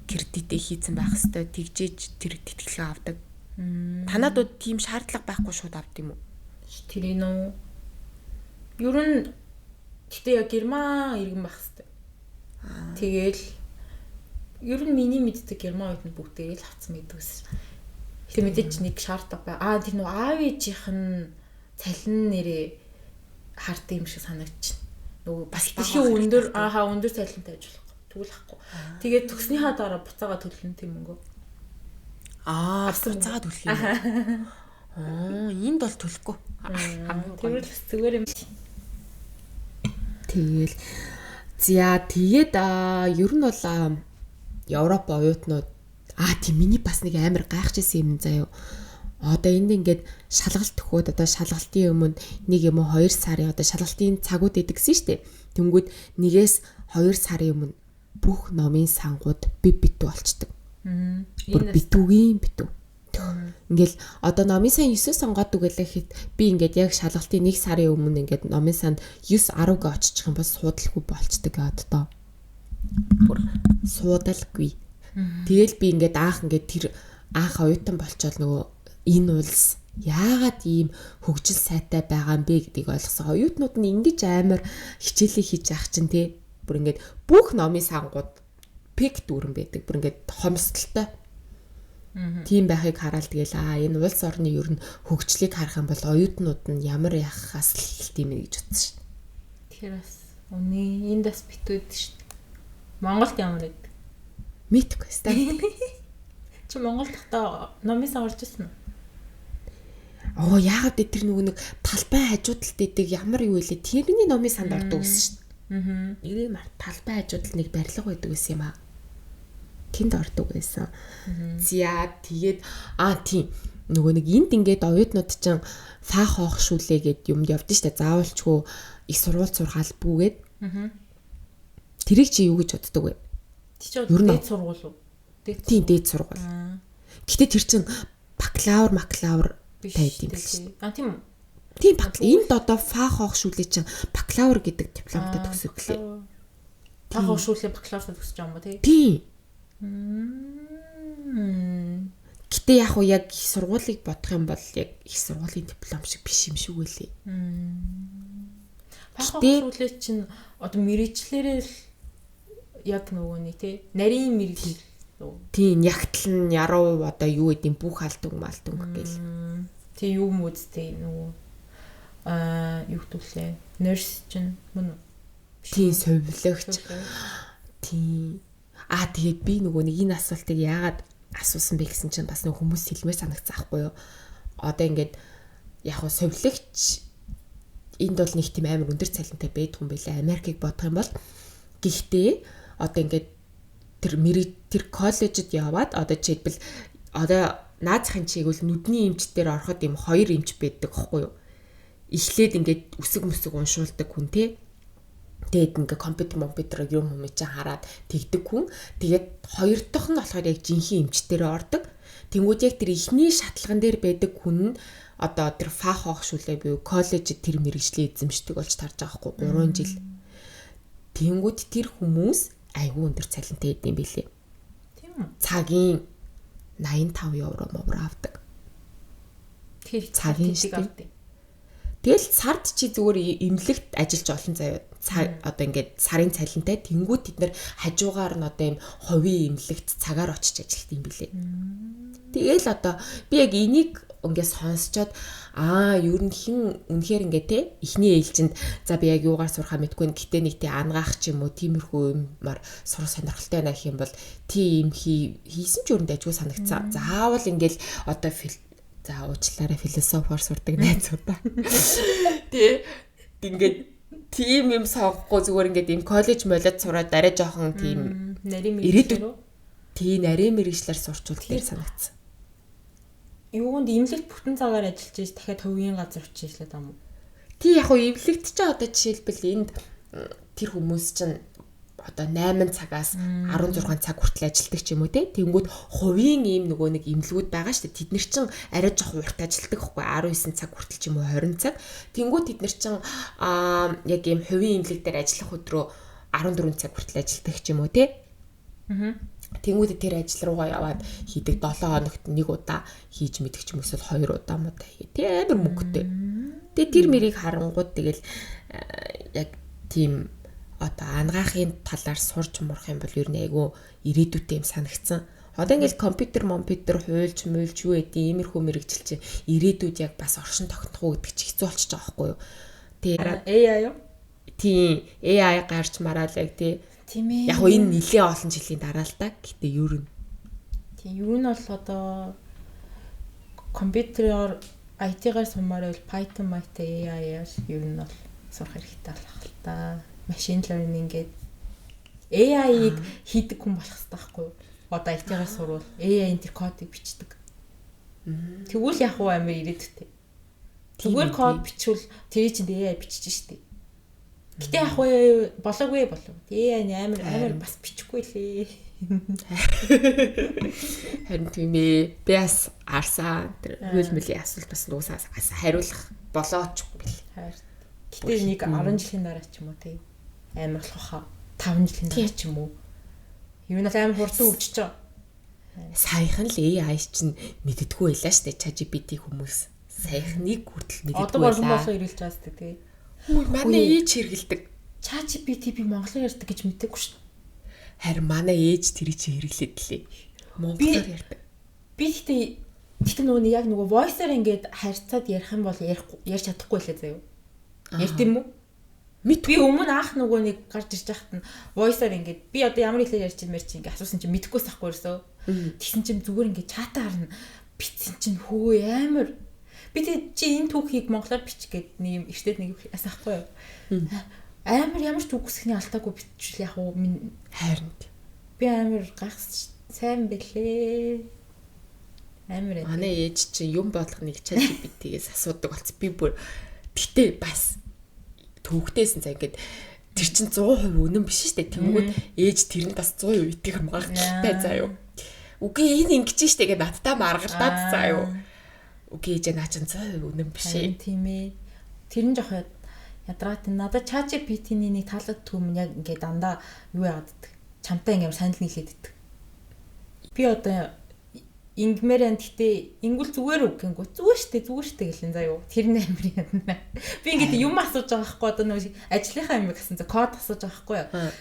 кредитээ хийцэн байх хэвээр тэгжээж тэр тэтгэлгээ авдаг. Танадууд тийм шаардлага байхгүй шууд авд юм уу? Тэр нөө. Ер нь гэтэ яг герман иргэн байх хэвээр. Тэгэл ер нь миний мэддэг герман оюутнууд бүгдээ л авцсан мэдвэс. Гэтэ мэдээж нэг шаардлага бай. Тэр нөө аав ээжийнх нь цалин нэрээ хардсан юм шиг санагдчих. Нөгөө бас дэлхийн өндөр өндөр цалинтай ажиллах. Тэгвэл ахгүй. Тэгээд төгснөхийн дараа буцаага төлнө тийм мөнгө. Буцаага төлөх юм. Энд бол төлөхгүй. Тэгвэл зүгээр юм. Тэгэл. За тэгээд ер нь бол Европ оюутнууд тийм миний бас нэг амар гайхажсэн юм заяа. Одоо энд ингээд шалгалт өгөхөд одоо шалгалтын өмнө нэг юм уу 2 сарын одоо шалгалтын цагууд идэгсэн шүү дээ. Тэнгүүд нэгээс 2 сарын өмнө бүх номын сангууд битүү болчдөг. Бүр битүүгийн битүү. Ингээл одоо номын сан 9 сонгоод үгэлэхэд би ингээд яг шалгалтын 1 сарын өмнө ингээд номын санд 9 10 гэ оччих юм бол суудалгүй болчдөг одоо. Бүр суудалгүй. Тэгэл би ингээд ингээд тэр оюутан болчоод нөгөө энэ улс яагаад ийм хөгжил сайтай байгаа юм бэ гэдгийг ойлгосон. Оюутнууд нь ингэж амар хичээлээ хийж авах чинь тий. Бүр ингээд бүх номын сангууд пик дүүрэн байдаг. Бүр ингээд хомсдолтой. Тийм байхыг хараад тэгэл энэ улс орны ер нь хөгжлийг харах юм бол оюутнууд нь ямар яхахаас л тийм ээ гэж бодсон шүү дээ. Тэгэхээр бас энд бас битүүд шүү дээ. Монголд ямар байдаг? Мэдгүй стайл. Чи Монголд та номын сан орж ирсэн үү? Яагаад тэр нөгөө нэг талбай хажуудалд идэг ямар юу вэ? Тэрний номын санд ордог гэсэн шүү дээ. Нэрээ талбай хажууд нэг барилга байдаг гэсэн юм аа. Тэнд ордог байсан. За тэгээд тийм нөгөө нэг энд ингээд оюутнууд чинь фаа хоох шүлээ гэд юмд явдсан штэ. Заавалчгүй их сургууль сургаал бүүгээд. Тэрийг чи юу гэж боддог вэ? Тий чи дээд сургууль уу? Тийм дээд сургууль. Гэтэ тэр чин бакалавр тайд юм биш. Тийм үү? Тийм энд одоо фаа хоох шүлээ чинь бакалавр гэдэг дипломтой төгсөв гэлээ. Фаа хоох шүлээ бакалаврт төгсөж байгаа юм ба тий? Тийм. Гэтэ яг уу яг их сургуулийг бодох юм бол яг их сургуулийн диплом шиг биш юм шиг үлээ. Фаа хоох шүлээ чинь одоо мэрэгчлэрээ яг нөгөө нэг тий нарийн мэрэгэл үү? Тийм ягтл нь яруу одоо юу гэдэм бүх алдан гэл. Тий юу юм үстэй нөгөө юу төлөө нерс чинь мөн тийм совилогч тийм тэгээд би нөгөө нэг энэ асуултыг яагаад асуусан бэ гэсэн чинь бас нөгөө хүмүүс хэлмээр санагцсан байхгүй юу одоо ингээд яг хөө совилогч энд бол нэг тийм амар өндөр цалинтай байдаг юм байлаа Америкийг бодох юм бол гэхдээ одоо ингээд тэр коллежид яваад одоо жишээлбэл одоо наазахын чиг бол нүдний эмч дээр ороход юм 2 эмч байдаг байхгүй юу эхлээд ингээд үсэг мүсэг уншуулдаг хүн те тэгээд ингээд компьютер юм чи хараад тэгдэг хүн тэгээд хоёр дахь нь болохоор яг жинхэнэ эмчтэрээ ордог тэнгууд яг тэр ихний шатлаган дээр байдаг хүн нь одоо тэр фаа хоох шүлээ буюу коллежид тэр мэрэгжлийн эзэмшдэг болж тарж байгаа хгүй 3 жил тэнгууд тэр хүмүүс айгүй өндөр цалинтай идэм билээ тийм үү цагийн 85 евро авдаг тэр цагийн шиг авдаг. Тэгэл сард чи зүгээр эмнэлэгт ажиллаж олон заяа одоо ингээд сарын цалинтай тэнгууд тэд нар хажуугаар нь одоо юм хувийн эмнэлэгт цагаар очиж ажиллах юм билээ. Тэгэл одоо би яг энийг ингээд сонсчоод ер нь хин үнэхээр ингээд те эхний ээлжинд за би яг юугаар сурахаа мэдгүй гэхдээ нэг тий ангаах ч юм уу тиймэрхүү юмар сурах сонирхолтой байна гэх юм бол тийм хийсэн ч өрөнд ажгүй санагцсан. Заавал ингээд одоо за уучлаарай философор сурдаг найзуудаа. Тэ ингээд тийм юм сонгохгүй зүгээр ингээд юм коллеж молоод сураад арай жоохон тийм нарийн мэрэгчлэр үү? Тийм нарийн мэрэгчлэр сурчвал дээр санагдсан. Юунд имлэгт бүтэн цагаар ажиллаж ийж дахиад хувийн газар очиж ажиллаад байгаа юм уу? Тий яг хуу имлэгт ч одоо жишээлбэл энд тэр хүмүүс чинь одоо 8 цагаас 16 цаг хүртэл ажилладаг ч юм уу те. Тэнгүүд хувийн ийм нөгөө нэг имлгүүд байгаа шүү дээ. Тэд нар чинь арай жоох урт ажилладаг байхгүй 19 цаг хүртэл ч юм уу 20 цаг. Тэнгүүд тэд нар чинь яг ийм хувийн имлэг дээр ажиллах өдрөө 14 цаг хүртэл ажилладаг ч юм уу те. Тэнгүүд тэр ажил руугаа яваад хийдэг 7 хоногт нэг удаа хийж мэдэх ч юм эсвэл 2 удаа муудаа хийгээ. Тэ амар мөнгөтэй. Тэгээ тэр мэрийг харангууд тэгэл яг тийм одоо ангаахын талаар сурч мурах юм бол ер нь айгүй ирээдүйтэй юм санагдсан. Одоо ингээл компьютер, хуульч, юу гэдэг иймэрхүү мэрэгжил чинь ирээдүйд яг бас оршин тогтнох уу гэдэг чи хэцүү болчихж байгаа байхгүй юу. Тэгээ AI юу? Тийм, AI гарч мараал яг тий. Тийм ээ. Яг хөө энэ нэлээд олон жилийн дараа л та. Гэтэ ер нь. Тийм, ер нь бол одоо компьютероор IT-гаар сумаар бол Python, AI-аар ер нь бол сурах хэрэгтэй болох л та. Machine learning гэдэг AI-ыг хийдэг хүн болох хэрэгтэй байхгүй юу? Одоо IT-гаар сурвал AI энэ кодыг бичдэг. Тэгвэл яг уу амар ирээдүйтэй. Зүгээр код бичвэл тэр чинь AI бичиж штий. Гэтэ яг уу болоогүй. AI амар бас бичихгүй лээ. Харин тийм ээ. Би бас арсан тэр хөл мөлийн асуулт бас нуусаас хариулах болоочихгүй бил. Гэтэ нэг 10 жилийн дараа ч юм уу тий. Амар болохоо 5 жилийн дараа ч юм уу. Юу нэг амар хурдан хөгжиж байгаа. Саяхан л AI чинь мэддэггүй байлаа штэ ChatGPT хүмүүс. Саяхныг хүртэл мэддэггүй байлаа. Одоо болон ирүүлж байгаа штэ тий. Манай ээж хэрэгэлдэг. ChatGPT би монголоор ярьдаг гэж мэдээгүй штэ. Харин манай ээж тэр чи хэрэглээд лээ. Монголоор ярьдаг. Би гэхдээ нөгөө voice-аар ингээд харьцаад ярих юм бол ярьж чадахгүй лээ заяа. Ярьд юм уу? Би өмнө анх нөгөө нэг гарч ирж байхад нь voice-аар ингээд би одоо ямар хэлээр ярьж мэр чи ингээд асуусан чинь мэдэхгүй сахгүй ерсөө. Тэгсэн чинь зүгээр ингээд чатаар нь бичсэн чинь хөө амар. Би тэг чи энэ түүхийг монголоор бичих гээд нэг юм эртээд нэг асахгүй юу? амар ямар ч үгсхний алдаагүй бичвэл яг уу Харин би амар гайхс сайн бэлээ. Амар ээ. манай ээж чинь юм болгоныг ChatGPT-гээс асуудаг болсон. Би бүр гэтээ бас төвөгтэйсэн цаа ингээд тэр чинь 100% үнэн биш шүү дээ. Тэнгүүд ээж тэрэнд бас 100% итгэх хамгаалалттай заа юу. Үгүй энэ ингэж штэ гэж надтай маргалдаад заа юу. Үгүй ээж наа чинь 100% үнэн биш ээ. Тийм ээ. Тэр нь жоох ядраад надад ChatGPT-ний нэг таалагддаг юм яг ингээд дандаа юу яадаг. Чамтай ингээм санал нийлээд иддэг. Би одоо ингмэрэн гэтээ ингүүл зүгээр үг гингүү зүгээр штэ гэлэн заа юу. Тэр нь амар юм. Би ингээд юм асууж байгаа байхгүй одоо нэг ажлынхаа юм гэсэн за код асууж байгаа байхгүй юу.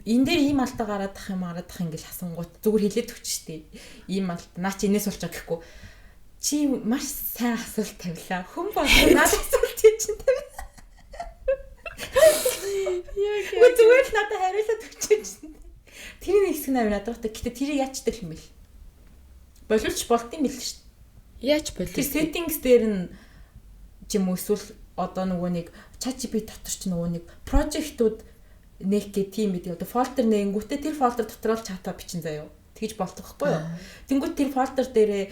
Энэ дээр ийм алдаа гараад ах юм ингээл асуунгууд зүгээр хэлээд өгч штэ. Ийм алдаа наа чи энэс болчих гэхгүй. Чи маш сайн асуулт тавилаа. Хүн болоо надад асуулт чинь тавь. Яг зүгээр л надад хариулаад өгч чинь. Тэрний хэсэг нь амар надад. Гэтэ тэрийг яачдаг юм бэл. Боловч болт юм бэл шүү дээ. Яаж болов? Тэр settings дээр нь юм эсвэл одоо нөгөө нэг ChatGPT дотор ч нөгөө нэг project-ууд нэг гэх тийм бид одоо folder нэнгүүтээ тэр folder дотор л чата бичин заяа. Тэгж болдог хгүй юу? Тэнгүүт тэр folder дээрээ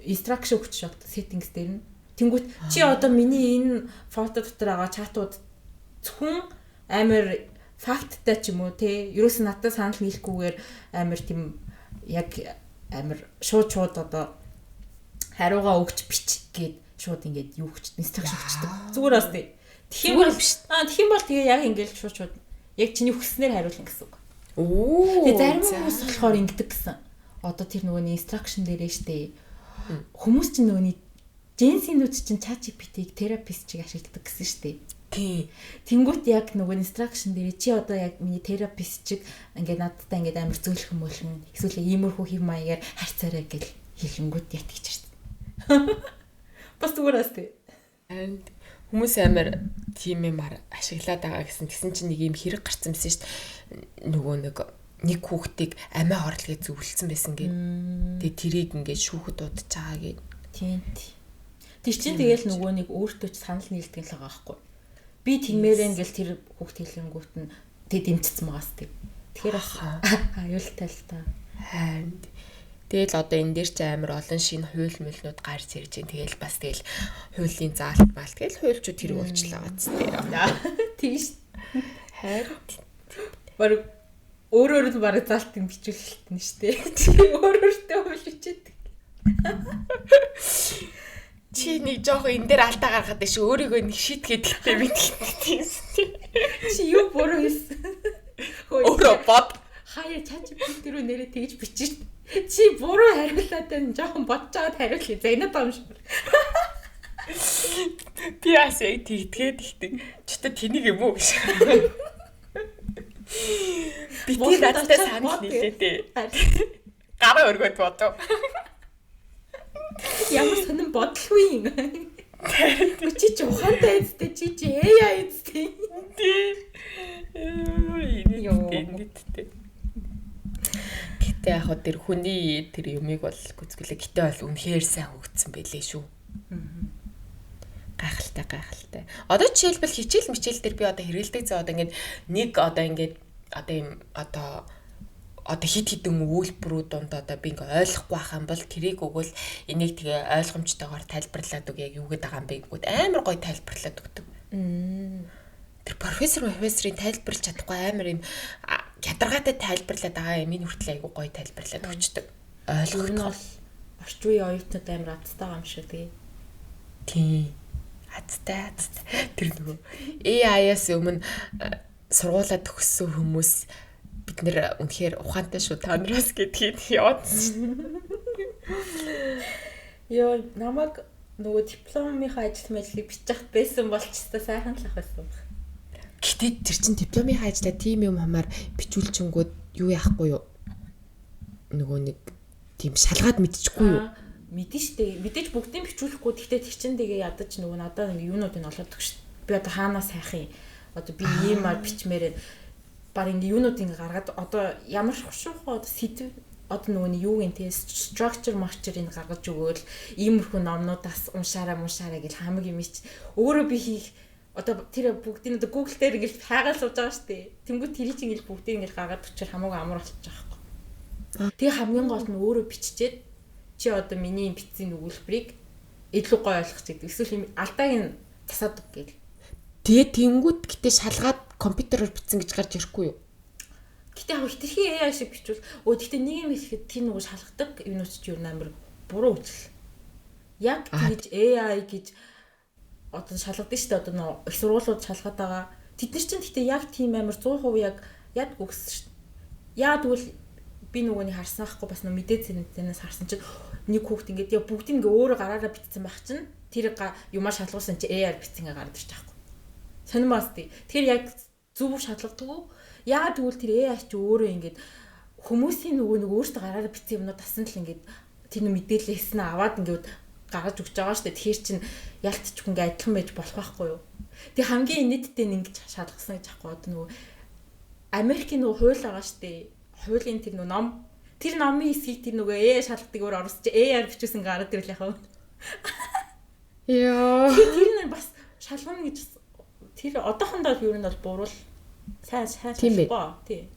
instruction өгч шат settings дээр нь. Тэнгүүт чи одоо миний энэ folder дотор байгаа чатууд зөвхөн амар факттай ч юм уу те ерөөс нь надад санал нийлэхгүйгээр амар тийм яг амар шууд одоо хариугаа өгч бич гээд шууд ингээд юу өгч инстракшн өгчдөг. Зүгээр бас тий. Тэгэх юм бол биш. Тэгэх юм бол тэгээ яг ингээд шууд яг чиний өгснээр хариулна гэсэн үг. Оо. Тэгээ зарим хүмүүс болохоор ингэдэг гэсэн. Одоо тэр нөгөөний инстракшн дээрээ штэ. Хүмүүс чинь нөгөөний Женсинүүд чинь ChatGPT-г терапист чиг ашигладаг гэсэн штэ. Тий. Тэнгүүт яг нөгөө инстракшн дээр чи одоо яг миний терапист чиг ингээд надтай ингээд амар зөөлөх юм болон эсвэл иймэрхүү хэв маягаар харьцаарай гэл хэлэнгүүт ятгийч штэ. Бас зүгээр бас тий. Хүмүүс амар тийм юмар ашиглаад байгаа гэсэн чинь нэг юм хэрэг гарсан байсан шүү дээ. Нөгөө нэг хүүхдийг амиа хорлохыг зөвлөсөн байсан гээд. Тэгээ тэрийг ингээд шүүхэд удаж байгаа гээд. Тийм. Тэр чинь тэгэл нөгөө нэг өөртөө ч санал нийлдэг л байгаа байхгүй. Би тэгмээрэн гэл тэр хүүхд хэлэнгүүт нь тэг дэмжсэн байгаас тэг. Тэгэхээр бас аюултай л та. Хайнд. Тэгэл одоо энэ дээр ч амар олон шинэ хууль мөлнүүд гарч ирж байна. Тэгэл бас тэгэл хуулийн заалт маалт тэгэл хуульчууд тэрийг уулчлаа бац тээ. Тийш. Хайрт. Бараг өөрөөр нь бараг заалтыг бичүүлэлт нь штэ. Өөрөөртөө хуульчээд. Чи нэг жоох энэ дээр алдаа гаргаад дэш өөрийгөө нэг шийдгээд хэлтэй мэдхийгтэй. Чи юу буруу хийсэн? Өөрөө бод. Хаяа ChatGPT рүү нэрээ тэгж бичиж. Чи буруу хариулаад байна. Жохон бодцоод хариулъя. За энэ том шүү. Би асыг тэгтгээд ихтэй. Чөтө тэнийг юм уу гэж. Би тийм надтай санал нийлээ. Гараа өргөд бодов. Ямар сонин бодлгүй юм. Чи ч ухаантай эцтэй чи AI эцтэй. Гэтэ яг хөө тэр хүний тэр юмыг бол гүцгэлээ гэтэ бол үнэхээр сайн хөгжсөн байлээ шүү. Гайхалтай. Одоо жишээлбэл хичээл мичээл дээр би одоо хэрэгэлдэг зэ одоо ингээд нэг одоо ингээд одоо юм одоо хит хитэн үйлбэрүүд донд одоо би ингээ ойлгохгүй байх юм бол тэрийг өгвөл энийг тэгээ ойлгомжтойгоор тайлбарлаад үг яг юу гэдэг байгаа юм бэ гэнгүүт амар гоё тайлбарлаад өгдөг. Тэр профессорын тайлбарлаж чадахгүй амар юм ядаргаатай тайлбарлаад байгаа юм энэ хүртэл айгүй гоё тайлбарлаад өгчдөг. Ойлгох нь бол орчин үеийн оюутнууд амар азтай байгаа юм шиг тий. Азтай. Тэр нөгөө AI-аас өмнө сургуулаа төгссөн хүмүүс бид нэр үнэхээр ухаантай шүү та нараас гэдгийг явуулсан. Йоо, намайг нөгөө дипломынхаа ажлыг бичих байсан бол ч сайхан л ах байсан. Гэтэ тэр чин дипломынхаа ажлаа тийм юм хамаар бичүүлчингүүд юу яахгүй юу? Нөгөө нэг тийм шалгаад мэдчихгүй юу? Мэдэн штэ. Мэдээж бүгдийг бичүүлэхгүй. Гэхдээ тэр чин тэгээ ядаж нөгөө надад нэг юунуудыг олоод өгч. Би одоо хаанаас хайх юм? Одоо би иймар бичмээрээ баг ингээ юунуудыг гаргаад одоо ямар шуухаа сэдв одоо нөгөө юу гин те structure marcher-ыг гаргаж өгөөл иймэрхүү номнуудаас уншаараа гэж хамаг юм ич өөрөө би хийх Одоо тэр бүгдийн одоо Google дээр ингэж хайгаал сууж байгаа шүү дээ. Тэнгүүд тэр чинь ингэж бүгдийг ингэж гаргаад өчөр хамаагүй амар болчих байгаа байхгүй. Тэгээ хамгийн гол нь өөрөө биччихээд чи одоо миний бичсэн өгүүлбэрийг илүү гоё ойлгох гэдэг. Эсвэл алдааг нь засаад үг гэл. Тэгээ тэнгүүд гэтээ шалгаад компьютероор бичсэн гэж гарч ирэхгүй юу? Гэтээ яг хитрхи AI шиг бичвэл гэхдээ нэг юм хэлэхэд тэр нөгөө шалгадаг юмнууд ч юу амар буруу үйл. Яг тэгж AI гэж одоо шалгадаг шүү дээ. Одоо нөгөө их сургуулиуд шалгаад байгаа. Тэд нар чинь гэхдээ яг тийм амар 100% яг ядг үгсэн шүү дээ. Яа тэгвэл би нөгөөний харсан ахгүй бас нөгөө мэдээ цэнэнээс харсан чинь нэг хүүхд ингээд яг бүгд ингээ өөрөө гараараа битсэн байх чинь тэр юмаа шалгуулсан чи AI битсэн ингээ гараад ирчих таахгүй. Сонирмоос тий. Тэгэхээр яг зөв шалгадаг. Яагаад гэвэл тэр AI чи өөрөө ингээд хүмүүсийн нөгөө нэг өөртөө гараараа битсэн юмнууд тасан л ингээд тэр мэдээлэлээс нь аваад ингээд гаргаж өгч байгаа шүү дээ. Тэгэхээр чин ялтчих ингээ адилхан байж болох байхгүй юу? Тэг хамгийн нийтдээ ингэж шалгасан гэж аахгүй одоо нөгөө Америкийн нөгөө хууль байгаа шүү дээ. Хуулийн тэр нөгөө ном тэр номын хэсгийг тэр нөгөө AI шалгадаг өөр орос чи AI бичүүлсэн гараад ирлээ яхав. Яа. Тэр нь бас шалгана гэж тэр одоохондоо юу нь бол буруу сайн шалгахгүй тий.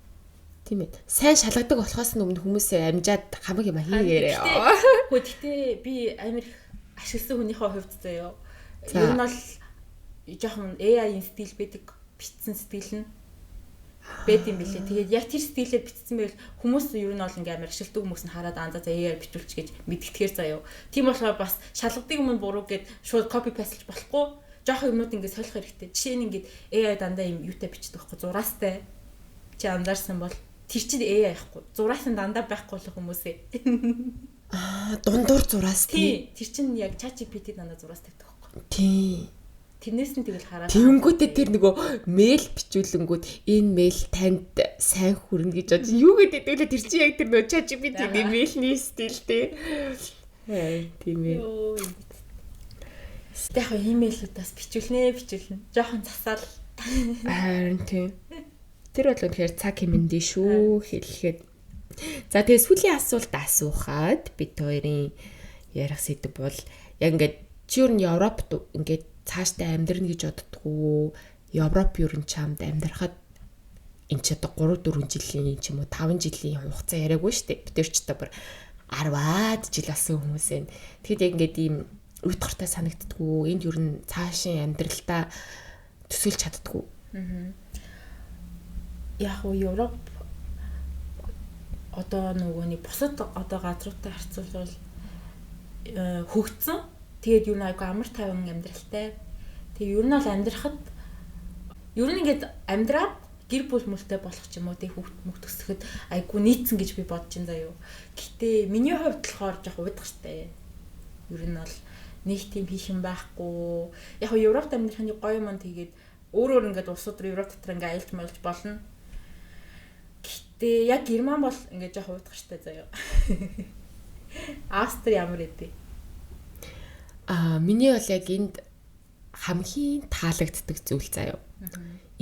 Тийм ээ. Сайн шалгадаг болохоос өмнө хүмүүсээ амжаад хамаг юм хийгээрээ. Гэхдээ би Америк ашигласан хүнийхээ хувьд заяа. Ер нь бол жоохон AI-ийн стил байдаг бичсэн стил нь байд юм билээ. Тэгээд яг тэр стилээр бичсэн байл хүмүүс ер нь бол ингээм амар ашигладаг хүмүүс нь хараад анзаа AI бичүүлч гэж мэдгэтгэхэр заяа. Тийм болохоор бас шалгадаг юм буруу гэд шууд copy paste болохгүй. Жоохон юмнууд ингээд солих хэрэгтэй. Жишээ нь ингээд AI дандаа юм юутай бичдэг байхгүй зураастай. Чи анзаарсан бол тэр чинь AI яахгүй. Зураас нь дандаа байхгүй л хүмүүсээ. Дундуур зураас тий. Тэр чинь яг ChatGPT дандаа зураас тавьдаг байхгүй. Тий. Тэрнээс нь тэгэл хараад. Тэнгүүтээ тэр нөгөө мэйл бичүүлэнгүүд энэ мэйл танд сайн хүрнэ гэж бодож юу гэдэг вэ? Тэр чинь яг тэр нөгөө ChatGPT-ийн мэйлний стилтэй. Тийм ээ. Яг имэйлүүдээс бичүүлнэ. Жохон засаал. Харин тийм. Тэр бол үнэхээр цаг хэмнэдэ шүү хэлэхэд. За тэгээ сүүлийн асуулт асуухад бид хоёрын ярих сэдв бол яг ингээд чи юу н Европт ингээд цаашдаа амьдрна гэж боддгоо. Европ юу н чамд амьдрахад энэ ч одоо 3-4 жилийн ч юм уу 5 жилийн хугацаа яриаггүй шүү дээ. Бид тэр ч одоо 10-аад жил болсон хүмүүс байна. Тэгэхэд яг ингээд ийм уйтгартай санагддггүй. Энд юу н цаашийн амьдралдаа төсөөлж чаддггүй. Яг уу Европ одоо нөгөөний бусад одоо газруудтай харьцуулбал хөгжсөн. Тэгээд юу нэг амар тайван амьдралтай. Тэгээд ер нь бол амьдрахад ер нь ингээд амьдраад гэр бүл мөлтэй болох ч юм уу тэг хөвгт төсөхөд айгу нийцсэн гэж би бодож ин заяа. Гэтэ миний хувьд болохоор жоох уйдах штэ. Ер нь бол нэг тийм хийх юм байхгүй. Яг нь Европт амьдрахын гоё юм тэгээд өөр ингээд улсууд руу Европ дотор ингээд аялж маялж болно. Гэтэ яг Герман бол ингээд жоох уйдах штэ заяа. Австри ямар эдэ. Миний бол яг энд хамгийн таалагддаг зүйл заяа.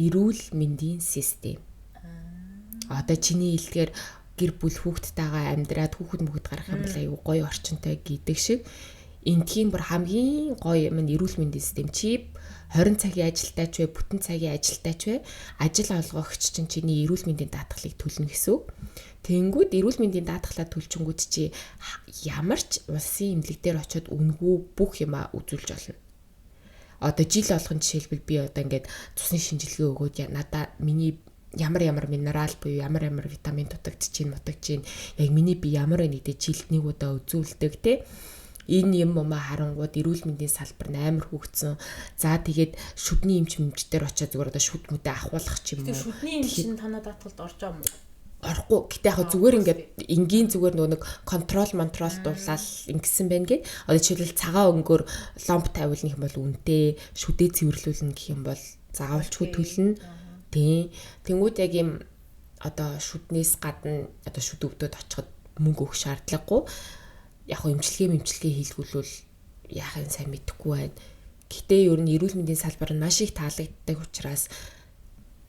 Эрүүл мэндийн систем. Одоо чиний хэлдгээр гэр бүл хүүхдтэйгээ амьдраад хүүхэд мөхөд гарах юм бол аюу гоё орчинтой гэдэг шиг эндхийн бүр хамгийн гоё юм эрүүл мэндийн систем. Чи 20 цагийн ажилтай ч вэ, бүтэн цагийн ажилтай ч вэ, ажил олгогч чинь чиний эрүүл мэндийн даатгалыг төлнө гэсэн үг. Тэнгүүд эрүүл мэндийн даатгалаа төлчингүүд чи ямар ч улсын эмнэлэг дээр очиод үнгүй бүх юма үзүүлж болно. Одоо жил болгон жишээлбэл би одоо ингээд цусны шинжилгээ өгөөд надаа миний ямар минерал буюу ямар витамин дутагдж чинь яг миний би ямар нэг дэ жилд нэг удаа үзүүлдэг те. Энэ юм харангууд эрүүл мэндийн салбар амар хөгжсөн. За тэгээд шүдний эмч дээр очиод зүгээр одоо шүд мүдэ ахуулах ч юм уу. Шүдний эмч нь танаа даатгалд орж байгаа юм уу? Орохгүй. Гэтэ яг зүгээр ингээд энгийн зүгээр нэг контрол дуулаад ингэсэн байна гэд. Одоо жишээлбэл цагаан өнгөөр ломп тавиулна гэх юм бол үнэтэй, шүдээ цэвэрлүүлнэ гэх юм бол заавалчгүй төлнө. Тий. Тэнгүүд яг юм одоо шүднээс гадна одоо шүд өвдөд очиход мөнгө өгөх шаардлагагүй. Яг эмчилгээ хийлгүүлвэл яахын сайн мэдэхгүй байна. Гэтэ ер нь эрүүл мэндийн салбар нь маш их таалагддаг учраас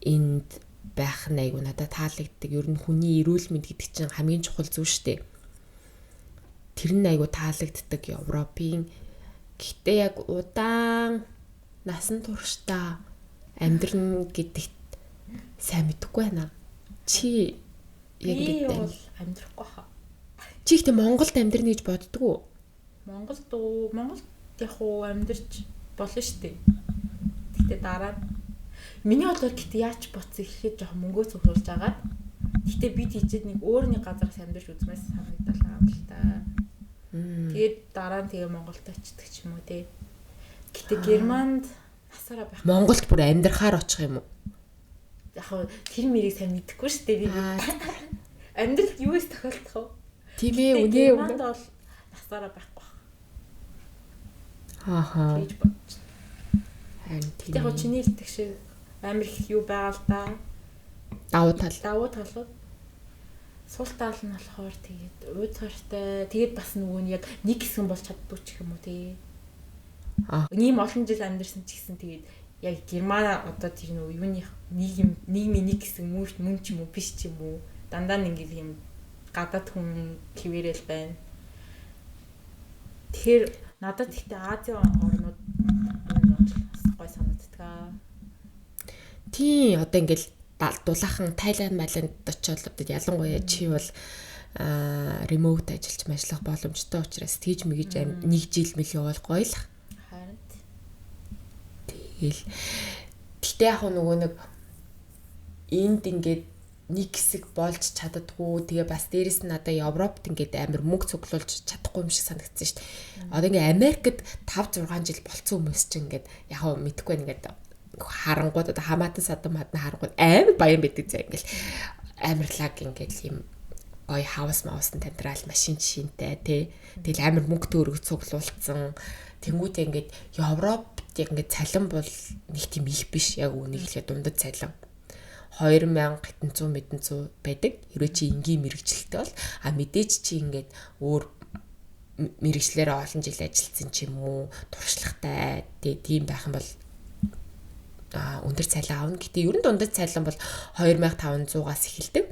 энд байх нь айгу надад таалагддаг. Ер нь хүний эрүүл мэнд гэдэг чинь хамгийн чухал зүйл шүү дээ. Тэр нь айгу таалагддаг Европын. Гэтэ яг удаан насан туршдаа амьдрын гэдэгт сайн мэдэхгүй байна. Чи яг би гэдэг бол амьдрахгүй хаа. чи ихтэй Монголд амьдрна гэж боддөг үү? Монголд яг уу амьдарч болно штэ. Гэтэ дараа миний бодлоор гэтээ яач боцсон ихэд жоохон мөнгөө цуглуулж агаад. Гэтэ бид хийжээд нэг өөр нэг газараас амьдарч үзмээс санагдал л та. Тэгээд дараа нь тэгээ Монголд очдөг ч юм уу те. Гэтэ Германд насаараа байх. Монголд бүр амьдрахаар очих юм уу? Яг тэр мэрийг сайн мэдэхгүй штэ би. Амьдрал юуээс тохиолдох вэ? Тийм ээ, үнэ. Германд бол насаараа байхгүй. Ааха. Гэж бодож. Харин тийм. Яг чиний хэлдэг шиг амар их юу байгаа л да. Давуу тал. Давуу талууд. Сул тал нь болохоор тэгээд ууцгартай. Тэгээд бас нөгөө нь яг нэг хэсэг болж чаддгүй ч юм уу тий. Ийм олон жил амьдэрсэн ч гэсэн тэгээд яг Герман одоо тэр нөгөө юуны нийгмийн нэг хэсэг мөн ч юм уу биш ч юм уу дандаа нэг юм гадаад хүн хിവэрэл байна. Тэгэхээр надад ихтэй Азийн орнууд гой санагддаг. Тий, одоо ингээл дулаахан Тайланд, Маланд очиод ялангуяа чи бол ремоут ажиллаж ажиллах боломжтой учраас тэгж мэгэж нэг жил мэл явал гоё л. Харин тэгэл гэтээ яг нөгөө нэг энд ингээд нэг хэсэг болж чаддаггүй. Тэгээ бас дээрэс нь надаа Европт ингээд амар мөнгө цуглуулж чадахгүй юм шиг санагдсан шүү дээ. Одоо ингээд Америкт 5 6 жил болцсон хүмүүс чинь ингээд яг мэдхгүй ингээд харангууд одоо хамаатан садам хадна харангууд амар баян байдаг зэ ингээд амарлаг ингээд юм ой хаус маусн тандрал машин жишинтэй тий. Тэгэл амар мөнгө төгрөг цуглуулсан. Тэнгүүтээ ингээд Европт яг ингээд цалин бол нэг тийм их биш. Яг үнийг хэлээ дундад цалин 2900 байдаг. Хэрвээ чи энгийн мэрэгчлэлтэй бол мэдээж чи ингээд өөр мэрэгчлэрээ олон жил ажилласан ч юм уу туршлагатай тийм байх юм бол өндөр цалин аавна. Гэтэ ер нь дундад цалин бол 2500-аас эхэлдэг.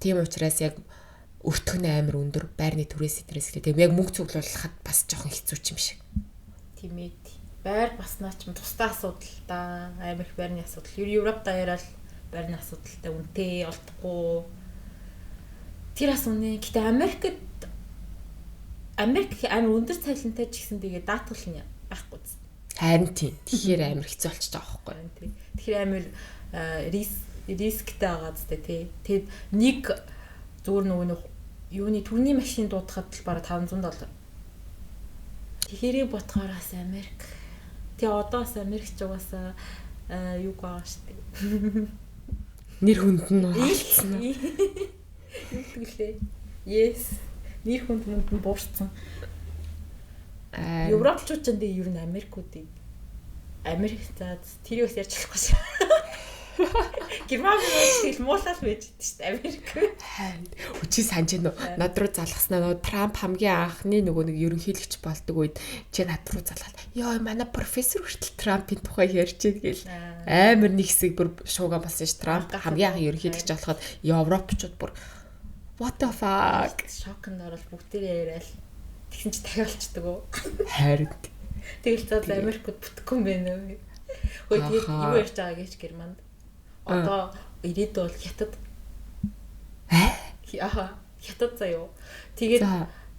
Тийм учраас яг өртгөн амар өндөр байрны түрээс сэтрээс гэдэг. Яг мөнгө цуглуулахад бас жоохон хэцүү ч юм шиг. Тийм ээ. Байр баснаа ч тусдаа асуудал да. Амар их байрны асуудал. Европ даяараа байрны асуудалтай үнэтэй олдохгүй. Тэр бас үнэ. Гэтэ Америк амар өндөр цалинтай ч гэсэн тэгээ даатгал нь байхгүй. Харин тийм. Тэгэхээр амар хэцүү болчих жоох байхгүй. Тэгэхээр амар рисктэй байгаа зү тий. Тэгэд нэг зүгээр нөгөө юуны түрний машин дуудахад л бараг $500. Тэрийг бодохоороо Америк. Тэгээ одоо бас Америкч угаасаа юу байгаа штэ. Нэр хүнд нь алдсан. Юу гэвэл yes. Нэр хүнд нь буурсан. Европчууд ч энэ ер нь Америкуудыг Америк заад тэр юус ярьж болохгүй шээ. Герман тэгэл муулал байж дээ шүү дээ Америк. Үчи санаж байна уу? Над руу залгаснаа нөгөө Трамп хамгийн анхны нөгөө нэг ерөнхийлөгч болдог үед чи над руу залгаад ёо манай профессор хүртэл Трампын тухай ярьж гээл амар нэг хэсэг бүр шууган болсон ш. Трамп хамгийн анх ерөнхийлөгч болоход Европчууд бүр what the fuck шокнд орол бүгдээрээ яриад тэгсэн чи дахиалчдаг уу? Харин тэгэл зал Америкт бүтэхгүй юм байна уу? Хөөе тэгээд юу ярьж байгаа гэж Германд одоо ирээд бол хятад хятад заяо. Тэгээд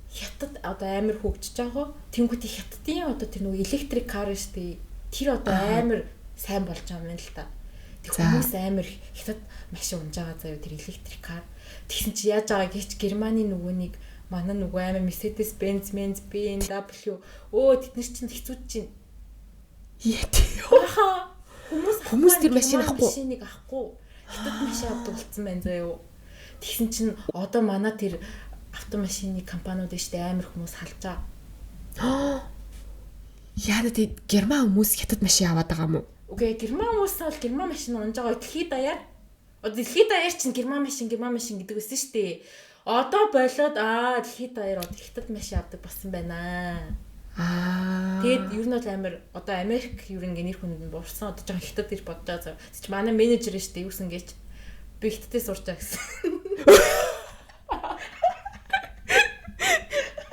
хятад одоо амар хөгжиж байгаа. Тэнгүүтээ хятадын одоо тэр нөгөө электрик кар штэ тэр одоо амар сайн болж байгаа юм л та. Тэг хүмүүс амар хятад машин унж байгаа заяо тэр электрик кар. Тэгсэн чи яаж байгаа гэж Германы нөгөө нэг манай нөгөө амар Mercedes Benz BMW тэд нар чинь хэцүү чинь. Хүмүүс тэр машин авахгүй. Машиныг авахгүй. Хятад машин авдаг болсон байна заяо. Тэгсэн чинь одоо манай тэр автомашины компаниуд ishte амар хүмүүс халж байгаа. Яна тий Герман хүмүүс хятад машин аваад байгаа юм уу? Үгүй Герман хүмүүс бол Герман машин унж байгаа дэлхийд даяар. Дэлхийд даяар чинь Герман машин гэдэг байсан шүү дээ. Одоо болоод дэлхийд даяар хятад машин авдаг болсон байна. Тэгээд ер нь бол амар одоо Америк ер нь нэр хүнд нь буурсан. Одоо жоохон хятад гэж бодож байгаа. Чи манай менежер шүү дээ. Юусэн гэж би хятадээ сурч байгаа гэсэн.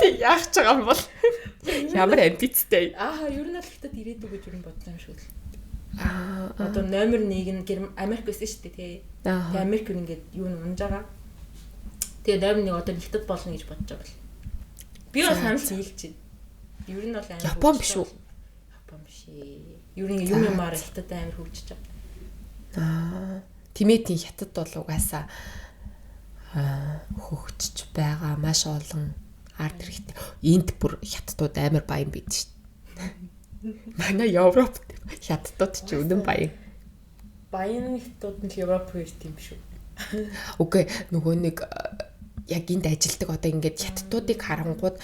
Тэг яах ч байгаа юм бол Ямар амбицтай. Ер нь л хятад ирээдүг гэж юу бодсон юм шиг л. Одоо номер 1 нь Америк байсан шүү дээ тий. Тэгээ Америк ингээд юу унж байгаа. Тэгээ номер 1 одоо хятад болно гэж бодож байгаа бэл. Би бас санал хийлж байна. Ер нь бол амар Япон биш үү? Япон биш ээ. Ер нь юмар хятад амар хөгжиж байгаа. Тимэтийн хятад бол угаасаа хөгжиж байгаа маш олон ард хэрэгтэй. Энд бүр хятадууд амар баян бид шүү дээ. Манай Европ хятадууд ч үнэн баян. Баян хятадууд нь Европ ирд юм шүү. Үгүй нөгөө нэг яг энд ажилдаг одоо ингээд хятадуудыг харангууд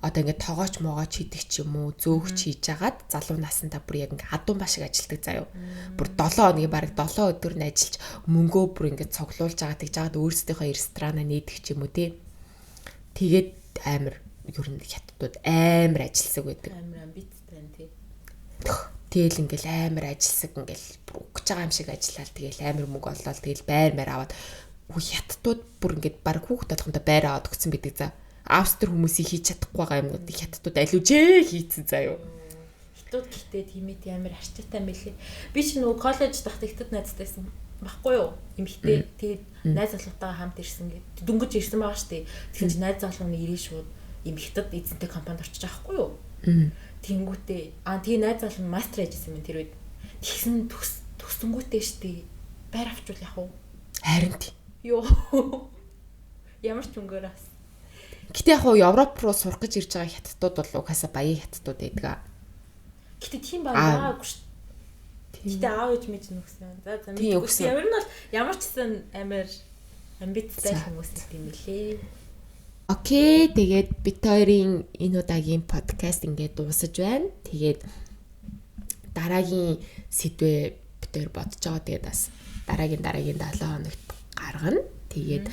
одоо ингээд тоогооч могооч хийдэг ч юм уу зөөгч хийж агаад залуу наснда бүр яг ингээд адуун башиг ажилдаг заяо. Бүр 7 хоногийн бараг 7 өдөр нь ажиллаж мөнгөө бүр ингээд цуглуулж агаад тэгж агаад өөрсдийнхөө ресторанаа нээдэг ч юм уу тий. Тэгээд амар ер нь хятадууд амар ажилсаг байдаг. Амар амбицтай байна тий. Тэгэл ингээл амар ажилсаг ингээл өгч байгаа юм шиг ажиллаад тэгэл амар мөнгө олоод тэгэл байр аваад хятадууд бүр ингээд баг хүүхд толгондоо байр аваад өгсөн байдаг за. Австри хүмүүсийг хийж чадахгүй байгаа юмнуудыг хятадууд алиужээ хийцэн заяо. Хятад гэхдээ тиймээ амар арчаатай мэлээ. Би ч нөгөө коллеж дахь хятад найзтайсан баггүй юу? Эмхтэй. Тэгээд найз залуутайгаа хамт ирсэн гэдэг. Дөнгөж ирсэн байгаа штэ. Тэгэхээр найз залууны ирээ шууд им хятад эзэнтэй компанид орчиж байгаа байхгүй юу? Тэнгүүтээ тэгээ найз залуу мастер ажилласан юм тэр үед. Тэгсэн төгсөнгүүтээ штэ. Байр авчвал яах вэ? Харин тий. Йоо. Ямар ч өнгөөрөөс. Гэтэ яг Европ руу сурах гэж ирж байгаа хятадууд бол угаасаа баян хятадууд байдаг. Гэтэ тийм байгаагүй шүү. Гэтэ аав ээж мэж нүгсэн. За мэдгүй. Ямар нь бол ямар ч гэсэн амар амбицтай хүмүүс юм лээ. Окей, тэгээд бит хоёрын энэ удаагийн подкаст ингээд дуусаж байна. Тэгээд дараагийн сэдвээ бит хоёр бодож байгаа. Тэгээд бас дараагийн 7 хоногт гаргана. Тэгээд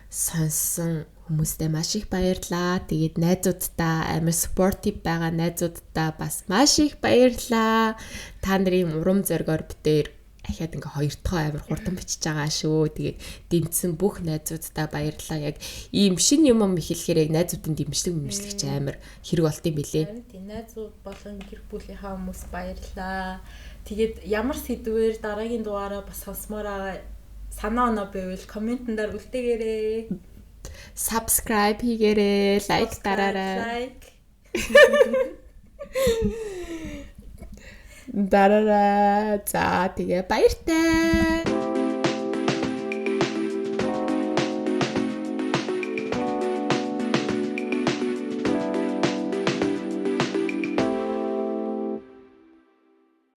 сонсон хүмүүстээ маш их баярлалаа. Тэгээд найзуудтай амар supportive байгаа найзуудтай бас маш их баярлалаа. Та нарын урам зоригоор битээр ахаад ингээ хоёр дахь амар хурдан бичиж байгаа шүү. Тэгээд дэмжсэн бүх найзуудтай баярлалаа. Яг ийм шин юм ихлэхээр яг найзуудын дэмжлэг чи амар хэрэг болт юм билээ. Тийм найзууд болон гэр бүлийнхаа хүмүүс баярлалаа. Тэгээд ямар сэдвээр дараагийн дугаараа бас сонсомоор байгаа санаа оноо байвал комментээр үлдээгээрэй. Subscribe хийгээрэй, лайк дараарай. Дараарай. За тэгээ баяртай.